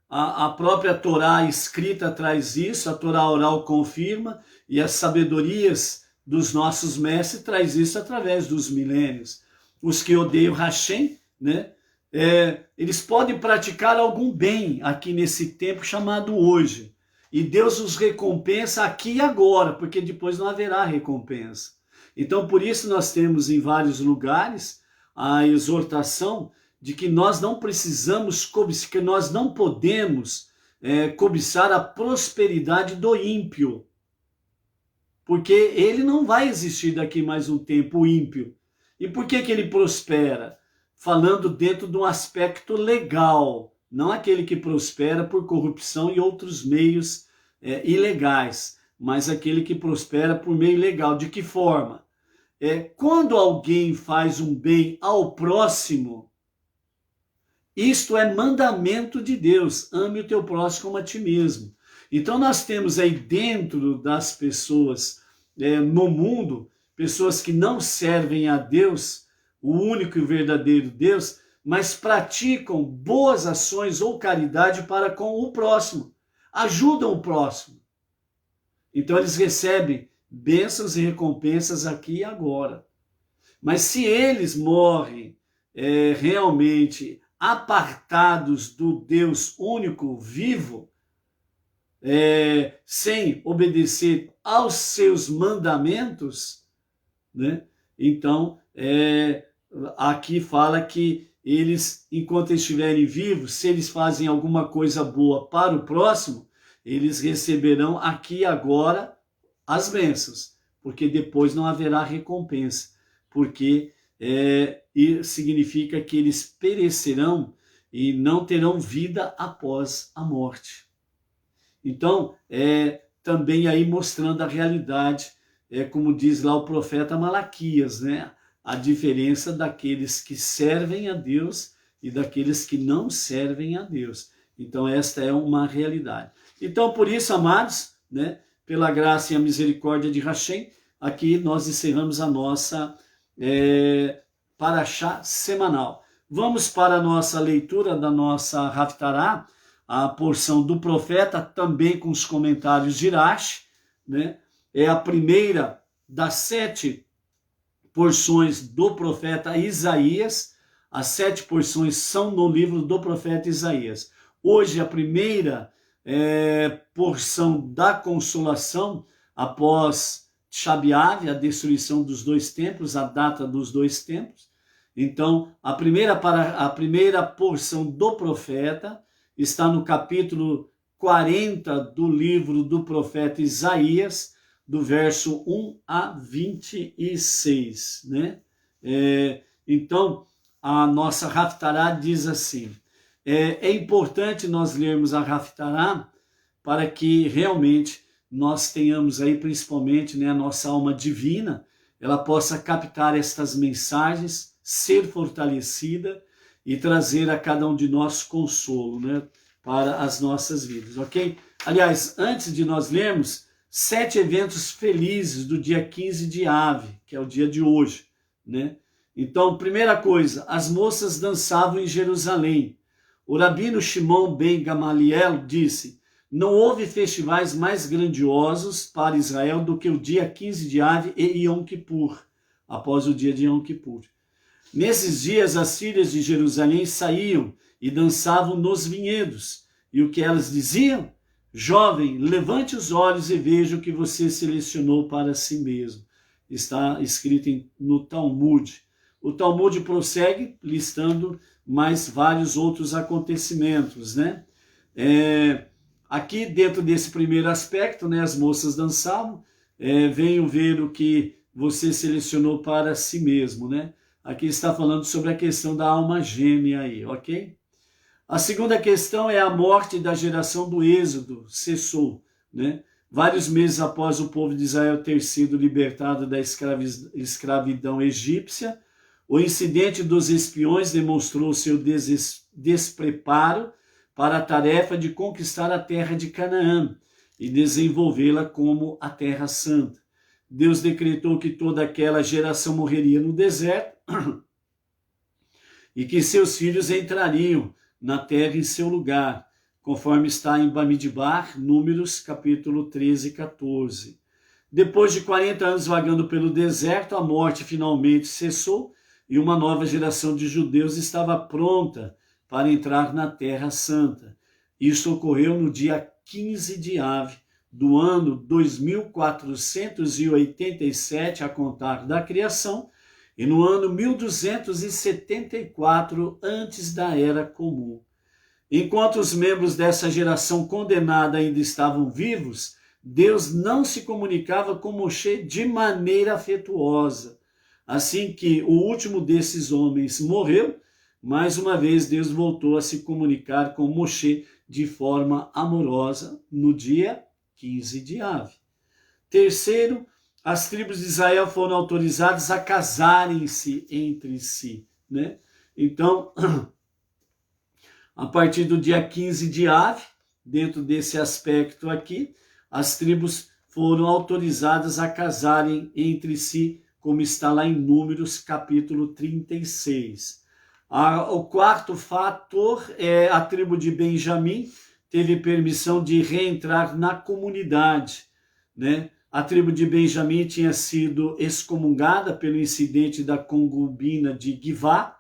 a própria Torá escrita traz isso, a Torá oral confirma, e as sabedorias dos nossos mestres traz isso através dos milênios. Os que odeiam Hashem, né, eles podem praticar algum bem aqui nesse tempo chamado hoje, e Deus os recompensa aqui e agora, porque depois não haverá recompensa. Então, por isso nós temos em vários lugares a exortação de que nós não precisamos cobiçar, que nós não podemos cobiçar a prosperidade do ímpio, porque ele não vai existir daqui mais um tempo, o ímpio. E por que ele prospera? Falando dentro de um aspecto legal, não aquele que prospera por corrupção e outros meios ilegais, mas aquele que prospera por meio legal. De que forma? Quando alguém faz um bem ao próximo, isto é mandamento de Deus, ame o teu próximo como a ti mesmo. Então nós temos aí dentro das pessoas no mundo, pessoas que não servem a Deus, o único e verdadeiro Deus, mas praticam boas ações ou caridade para com o próximo, ajudam o próximo. Então eles recebem bênçãos e recompensas aqui e agora. Mas se eles morrem realmente apartados do Deus único, vivo, sem obedecer aos seus mandamentos, né? Então, aqui fala que eles, enquanto estiverem vivos, se eles fazem alguma coisa boa para o próximo, eles receberão aqui e agora as bênçãos, porque depois não haverá recompensa, porque significa que eles perecerão e não terão vida após a morte. Então, também aí mostrando a realidade, como diz lá o profeta Malaquias, né? A diferença daqueles que servem a Deus e daqueles que não servem a Deus. Então, esta é uma realidade. Então, por isso, amados, né? Pela graça e a misericórdia de Hashem, aqui nós encerramos a nossa Parashá semanal. Vamos para a nossa leitura da nossa Haftará, a porção do profeta, também com os comentários de Rashi, né? É a primeira das 7 porções do profeta Isaías. As 7 porções são no livro do profeta Isaías. Hoje a primeira porção da consolação após Tisha B'Av, a destruição dos 2 templos, a data dos 2 templos. Então, a primeira porção do profeta está no capítulo 40 do livro do profeta Isaías, do verso 1 a 26, né? Então, a nossa Haftará diz assim, é importante nós lermos a Haftará para que realmente nós tenhamos aí, principalmente, né, a nossa alma divina, ela possa captar estas mensagens, ser fortalecida e trazer a cada um de nós consolo, né, para as nossas vidas, ok? Aliás, antes de nós lermos, 7 eventos felizes do dia 15 de Ave, que é o dia de hoje, né? Então, primeira coisa, as moças dançavam em Jerusalém. O rabino Shimon ben Gamaliel disse, não houve festivais mais grandiosos para Israel do que o dia 15 de Ave e Yom Kippur, após o dia de Yom Kippur. Nesses dias, as filhas de Jerusalém saíam e dançavam nos vinhedos. E o que elas diziam? Jovem, levante os olhos e veja o que você selecionou para si mesmo. Está escrito no Talmud. O Talmud prossegue listando mais vários outros acontecimentos, né? Aqui dentro desse primeiro aspecto, né, as moças dançavam, venham ver o que você selecionou para si mesmo, né? Aqui está falando sobre a questão da alma gêmea aí, ok? A segunda questão é a morte da geração do Êxodo, cessou, né? Vários meses após o povo de Israel ter sido libertado da escravidão egípcia, o incidente dos espiões demonstrou seu despreparo para a tarefa de conquistar a terra de Canaã e desenvolvê-la como a Terra Santa. Deus decretou que toda aquela geração morreria no deserto e que seus filhos entrariam na terra em seu lugar, conforme está em Bamidbar, Números, capítulo 13 e 14. Depois de 40 anos vagando pelo deserto, a morte finalmente cessou e uma nova geração de judeus estava pronta para entrar na Terra Santa. Isso ocorreu no dia 15 de Ave, do ano 2487 a contar da criação, e no ano 1274 antes da Era Comum. Enquanto os membros dessa geração condenada ainda estavam vivos, Deus não se comunicava com Moshe de maneira afetuosa. Assim que o último desses homens morreu, mais uma vez Deus voltou a se comunicar com Moshe de forma amorosa no dia 15 de Ave. Terceiro, as tribos de Israel foram autorizadas a casarem-se entre si, né? Então, a partir do dia 15 de Ave, dentro desse aspecto aqui, as tribos foram autorizadas a casarem entre si, como está lá em Números, capítulo 36. O quarto fator é a tribo de Benjamim teve permissão de reentrar na comunidade, né? A tribo de Benjamim tinha sido excomungada pelo incidente da concubina de Givá,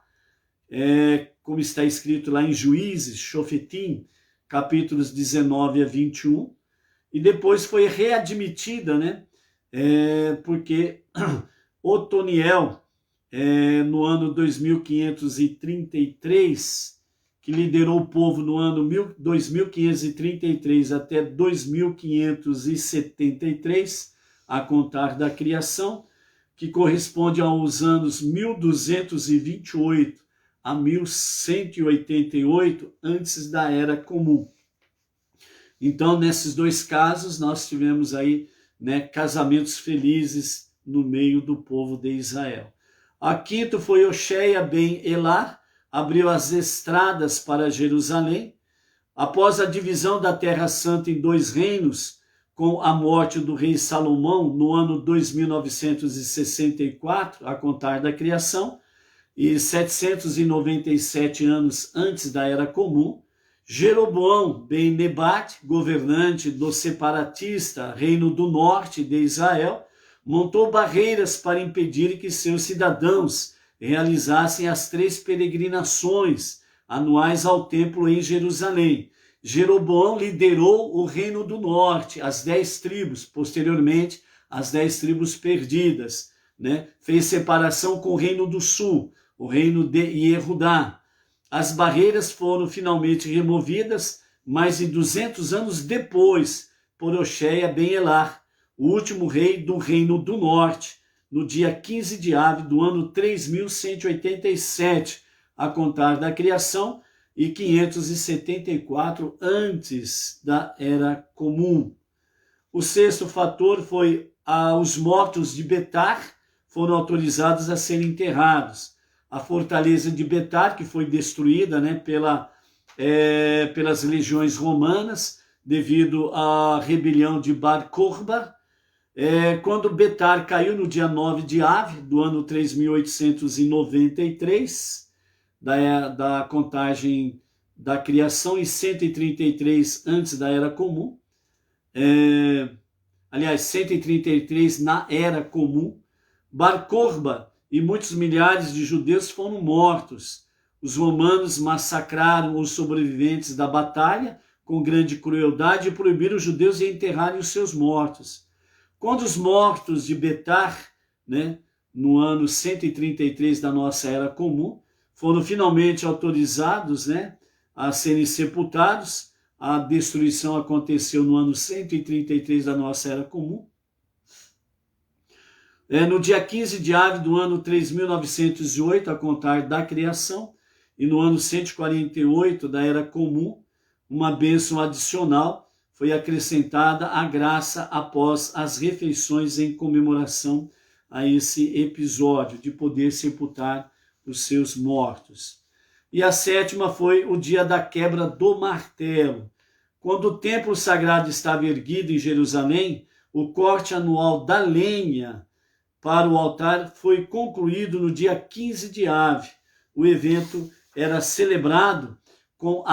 como está escrito lá em Juízes, Shofetim, capítulos 19 a 21, e depois foi readmitida, né? Porque Otoniel, no ano 2533, que liderou o povo no ano 2533 até 2573, a contar da criação, que corresponde aos anos 1228 a 1188, antes da Era Comum. Então, nesses dois casos, nós tivemos aí, né, casamentos felizes no meio do povo de Israel. A quinto foi Oxéia ben Elá, abriu as estradas para Jerusalém. Após a divisão da Terra Santa em dois reinos, com a morte do rei Salomão no ano 2964, a contar da criação, e 797 anos antes da Era Comum, Jeroboão ben Nebat, governante do separatista Reino do Norte de Israel, montou barreiras para impedir que seus cidadãos realizassem as 3 peregrinações anuais ao templo em Jerusalém. Jeroboão liderou o Reino do Norte, as 10 tribos, posteriormente as 10 tribos perdidas, né? Fez separação com o Reino do Sul, o reino de Yehudá. As barreiras foram finalmente removidas mais de 200 anos depois, por Oxéia ben Elar, o último rei do Reino do Norte, no dia 15 de Av do ano 3187, a contar da criação, e 574 antes da Era Comum. O sexto fator foi os mortos de Betar foram autorizados a serem enterrados. A fortaleza de Betar, que foi destruída, né, pelas legiões romanas, devido à rebelião de Bar Kokhba. Quando Betar caiu no dia 9 de Av, do ano 3893, da contagem da criação, e 133 antes da Era Comum. Aliás, 133 na Era Comum. Bar Kokhba e muitos milhares de judeus foram mortos. Os romanos massacraram os sobreviventes da batalha com grande crueldade e proibiram os judeus de enterrarem os seus mortos. Quando os mortos de Betar, né, no ano 133 da nossa Era Comum, foram finalmente autorizados, né, a serem sepultados, a destruição aconteceu no ano 133 da nossa Era Comum. No dia 15 de Av do ano 3908, a contar da criação, e no ano 148 da Era Comum, uma bênção adicional foi acrescentada à graça após as refeições em comemoração a esse episódio, de poder sepultar os seus mortos. E a sétima foi o dia da quebra do martelo. Quando o templo sagrado estava erguido em Jerusalém, o corte anual da lenha para o altar foi concluído no dia 15 de Av. O evento era celebrado com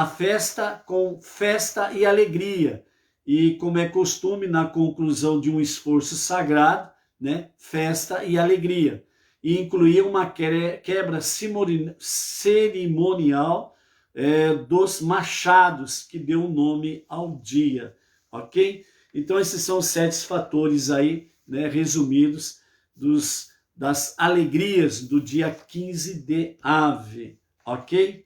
festa e alegria. E como é costume, na conclusão de um esforço sagrado, né, festa e alegria. E incluía uma quebra cerimonial dos machados, que deu um nome ao dia, ok? Então esses são os 7 fatores aí, né, resumidos das alegrias do dia 15 de Av, ok?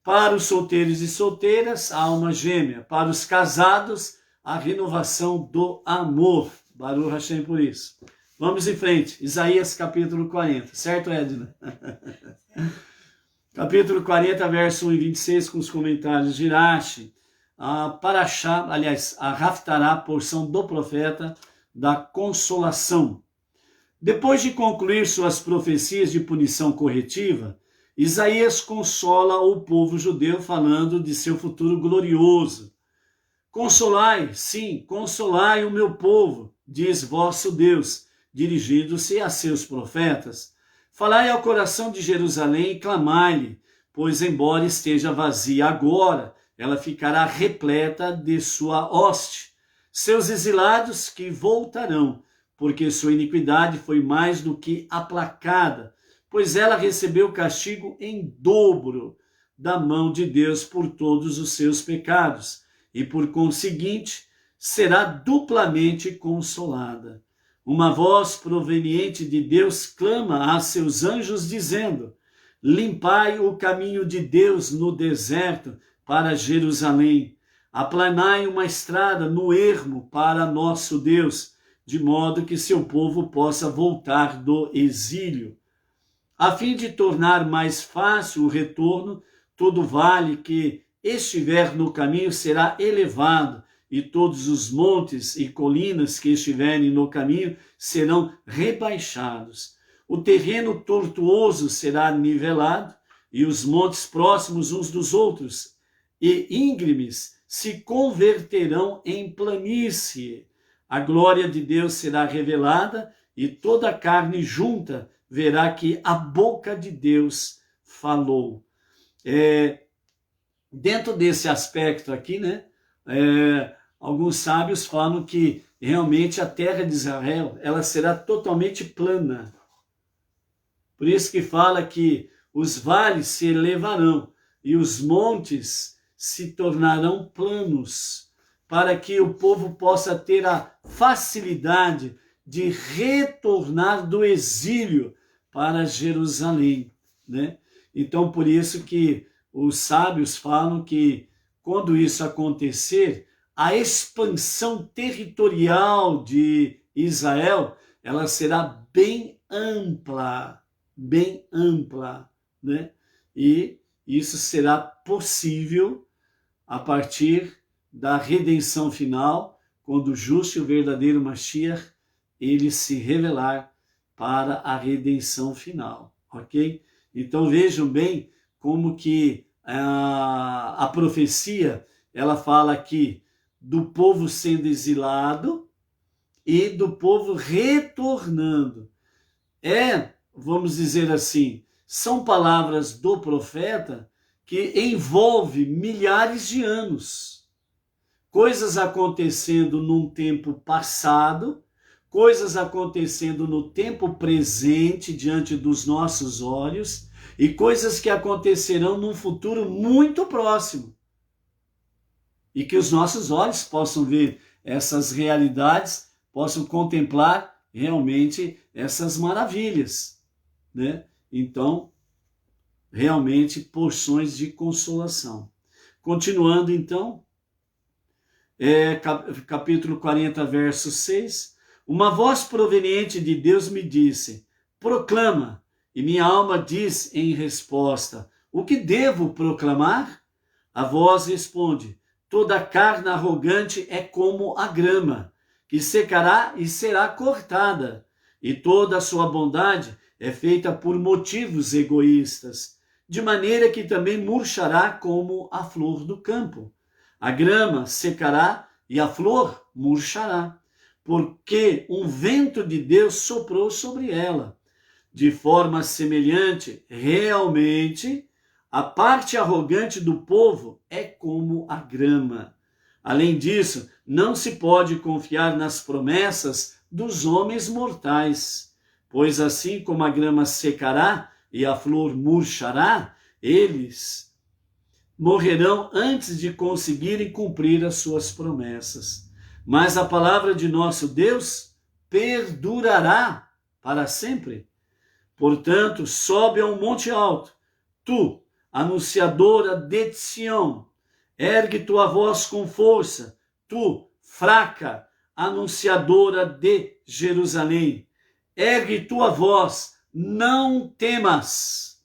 Para os solteiros e solteiras, a alma gêmea. Para os casados, a renovação do amor. Baruch Hashem por isso. Vamos em frente. Isaías capítulo 40. Certo, Edna? Capítulo 40, verso 1 e 26, com os comentários de Irache. A Parashá, aliás, a Haftará, porção do profeta da consolação. Depois de concluir suas profecias de punição corretiva, Isaías consola o povo judeu falando de seu futuro glorioso. Consolai, sim, consolai o meu povo, diz vosso Deus, dirigindo-se a seus profetas. Falai ao coração de Jerusalém e clamai-lhe, pois embora esteja vazia agora, ela ficará repleta de sua hoste. Seus exilados que voltarão, porque sua iniquidade foi mais do que aplacada, pois ela recebeu castigo em dobro da mão de Deus por todos os seus pecados, e por conseguinte será duplamente consolada. Uma voz proveniente de Deus clama a seus anjos dizendo: limpai o caminho de Deus no deserto para Jerusalém, aplanai uma estrada no ermo para nosso Deus, de modo que seu povo possa voltar do exílio. A fim de tornar mais fácil o retorno, todo vale que estiver no caminho será elevado, e todos os montes e colinas que estiverem no caminho serão rebaixados. O terreno tortuoso será nivelado, e os montes próximos uns dos outros e íngremes se converterão em planície. A glória de Deus será revelada, e toda a carne junta verá que a boca de Deus falou. Dentro desse aspecto aqui, né, alguns sábios falam que realmente a terra de Israel ela será totalmente plana. Por isso que fala que os vales se elevarão e os montes se tornarão planos, para que o povo possa ter a facilidade de retornar do exílio para Jerusalém. né? Então, por isso que os sábios falam que quando isso acontecer, a expansão territorial de Israel, ela será bem ampla, né? E isso será possível a partir da redenção final, quando o justo e o verdadeiro Mashiach, ele se revelar para a redenção final, ok? Então vejam bem como que a profecia, ela fala aqui do povo sendo exilado e do povo retornando. Vamos dizer assim, são palavras do profeta que envolve milhares de anos. Coisas acontecendo num tempo passado, coisas acontecendo no tempo presente diante dos nossos olhos e coisas que acontecerão num futuro muito próximo. E que os nossos olhos possam ver essas realidades, possam contemplar realmente essas maravilhas, né? Então, realmente porções de consolação. Continuando então, capítulo 40, verso 6. Uma voz proveniente de Deus me disse, proclama, e minha alma diz em resposta, o que devo proclamar? A voz responde, toda carne arrogante é como a grama, que secará e será cortada, e toda a sua bondade é feita por motivos egoístas, de maneira que também murchará como a flor do campo. A grama secará e a flor murchará, porque um vento de Deus soprou sobre ela. De forma semelhante, realmente, a parte arrogante do povo é como a grama. Além disso, não se pode confiar nas promessas dos homens mortais, pois assim como a grama secará e a flor murchará, eles morrerão antes de conseguirem cumprir as suas promessas. Mas a palavra de nosso Deus perdurará para sempre. Portanto, sobe a um monte alto, tu, anunciadora de Sião, ergue tua voz com força, tu, fraca, anunciadora de Jerusalém. Ergue tua voz, não temas.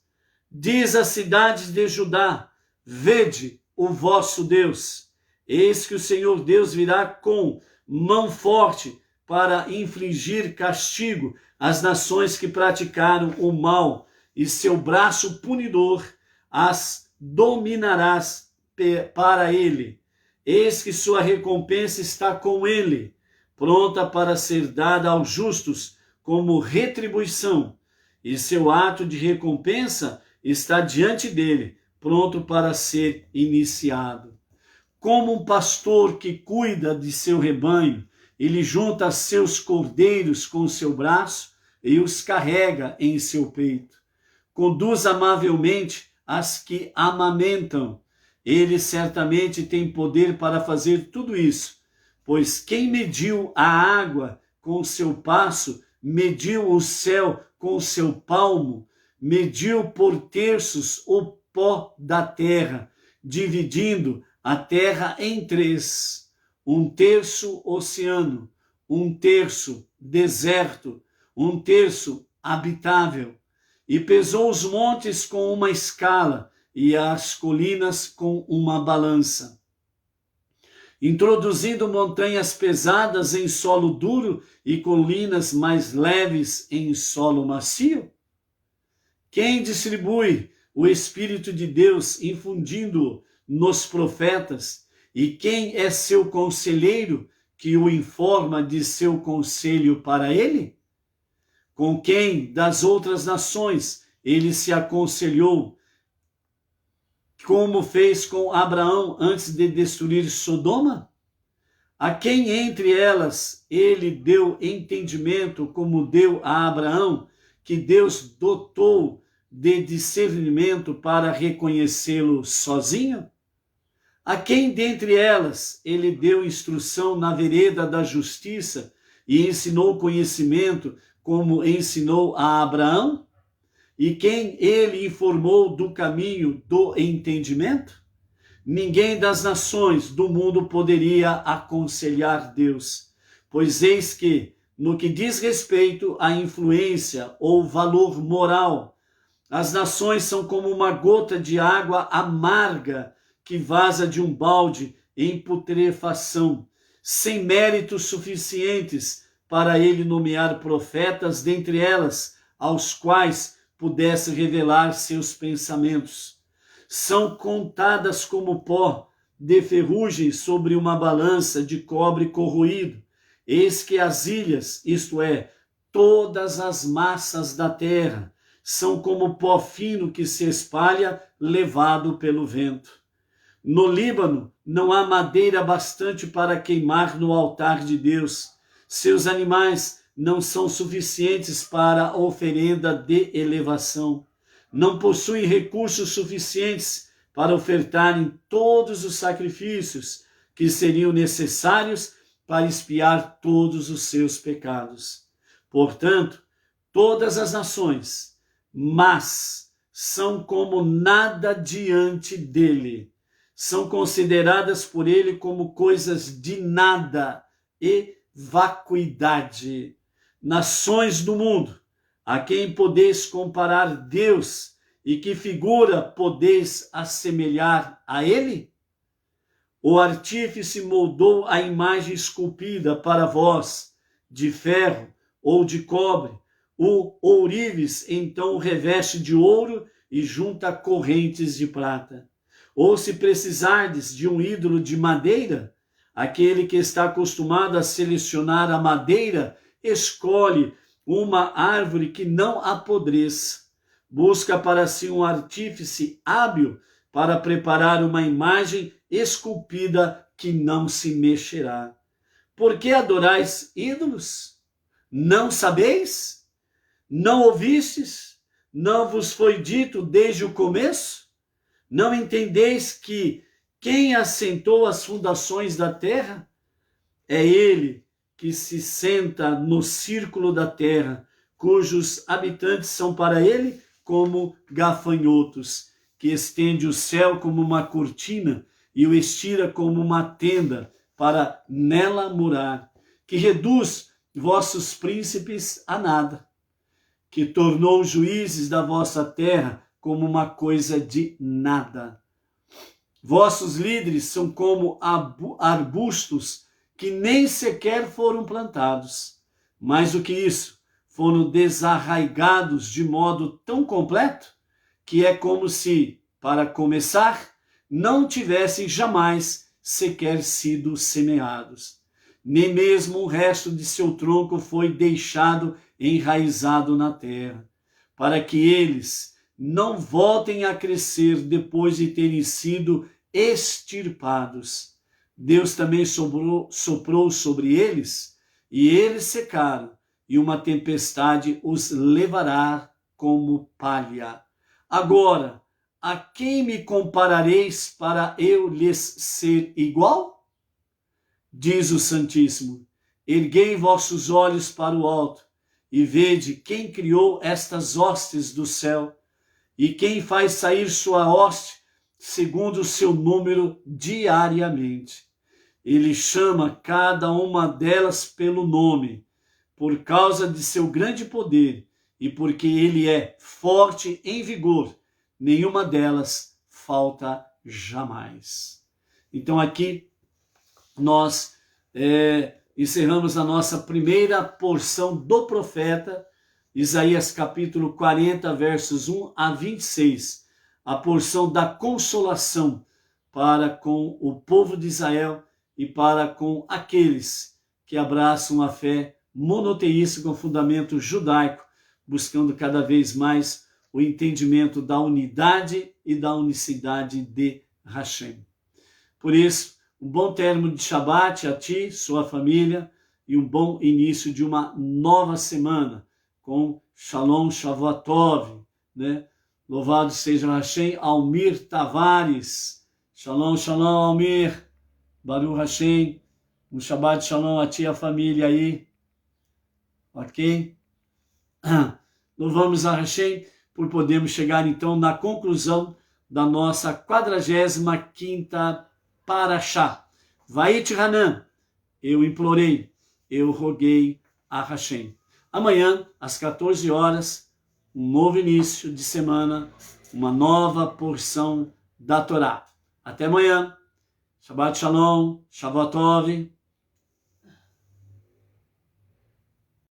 Diz às cidades de Judá, vede o vosso Deus. Eis que o Senhor Deus virá com mão forte para infligir castigo às nações que praticaram o mal, e seu braço punidor as dominarás para ele. Eis que sua recompensa está com ele, pronta para ser dada aos justos como retribuição, e seu ato de recompensa está diante dele, pronto para ser iniciado. Como um pastor que cuida de seu rebanho, ele junta seus cordeiros com seu braço e os carrega em seu peito. Conduz amavelmente as que amamentam. Ele certamente tem poder para fazer tudo isso, pois quem mediu a água com seu passo, mediu o céu com seu palmo, mediu por terços o pó da terra, dividindo a terra em três. Um terço oceano, um terço deserto, um terço habitável. E pesou os montes com uma escala e as colinas com uma balança. Introduzindo montanhas pesadas em solo duro e colinas mais leves em solo macio? Quem distribui o Espírito de Deus infundindo-o nos profetas? E quem é seu conselheiro que o informa de seu conselho para ele? Com quem das outras nações ele se aconselhou, como fez com Abraão antes de destruir Sodoma? A quem entre elas ele deu entendimento, como deu a Abraão, que Deus dotou de discernimento para reconhecê-lo sozinho? A quem dentre elas ele deu instrução na vereda da justiça e ensinou conhecimento, como ensinou a Abraão? E quem ele informou do caminho do entendimento? Ninguém das nações do mundo poderia aconselhar Deus, pois eis que, no que diz respeito à influência ou valor moral, as nações são como uma gota de água amarga que vaza de um balde em putrefação, sem méritos suficientes para ele nomear profetas dentre elas, aos quais pudesse revelar seus pensamentos. São contadas como pó de ferrugem sobre uma balança de cobre corroído. Eis que as ilhas, isto é, todas as massas da terra, são como pó fino que se espalha, levado pelo vento. No Líbano não há madeira bastante para queimar no altar de Deus. Seus animais não são suficientes para a oferenda de elevação. Não possuem recursos suficientes para ofertarem todos os sacrifícios que seriam necessários para expiar todos os seus pecados. Portanto, todas as nações, mas são como nada diante dele. São consideradas por ele como coisas de nada e vacuidade. Nações do mundo, a quem podeis comparar Deus e que figura podeis assemelhar a ele? O artífice moldou a imagem esculpida para vós, de ferro ou de cobre. O ourives então reveste de ouro e junta correntes de prata. Ou se precisardes de um ídolo de madeira, aquele que está acostumado a selecionar a madeira, escolhe uma árvore que não apodreça. Busca para si um artífice hábil para preparar uma imagem esculpida que não se mexerá. Por que adorais ídolos? Não sabeis? Não ouvistes? Não vos foi dito desde o começo? Não entendeis que quem assentou as fundações da terra? É ele que se senta no círculo da terra, cujos habitantes são para ele como gafanhotos, que estende o céu como uma cortina e o estira como uma tenda para nela morar, que reduz vossos príncipes a nada, que tornou os juízes da vossa terra como uma coisa de nada. Vossos líderes são como arbustos que nem sequer foram plantados. Mais do que isso, foram desarraigados de modo tão completo que é como se, para começar, não tivessem jamais sequer sido semeados. Nem mesmo o resto de seu tronco foi deixado enraizado na terra, para que eles não voltem a crescer depois de terem sido extirpados. Deus também soprou sobre eles, e eles secaram, e uma tempestade os levará como palha. Agora, a quem me comparareis para eu lhes ser igual? Diz o Santíssimo: erguei vossos olhos para o alto, e vede quem criou estas hostes do céu, e quem faz sair sua hoste segundo o seu número diariamente. Ele chama cada uma delas pelo nome, por causa de seu grande poder, e porque ele é forte em vigor, nenhuma delas falta jamais. Então aqui nós encerramos a nossa primeira porção do profeta, Isaías capítulo 40, versos 1 a 26, a porção da consolação para com o povo de Israel e para com aqueles que abraçam a fé monoteísta com fundamento judaico, buscando cada vez mais o entendimento da unidade e da unicidade de Hashem. Por isso, um bom término de Shabat a ti, sua família, e um bom início de uma nova semana, com Shalom Shavuot, né? Louvado seja Hashem. Almir Tavares. Shalom, shalom, Almir. Baruch Hashem. Um Shabbat Shalom a ti e a família aí. Ok? Louvamos a Hashem por podermos chegar então na conclusão da nossa 45ª Parashá. Vayet Hanan, eu implorei, eu roguei a Hashem. Amanhã, às 14 horas, um novo início de semana, uma nova porção da Torá. Até amanhã. Shabbat Shalom, Shavuot Tov.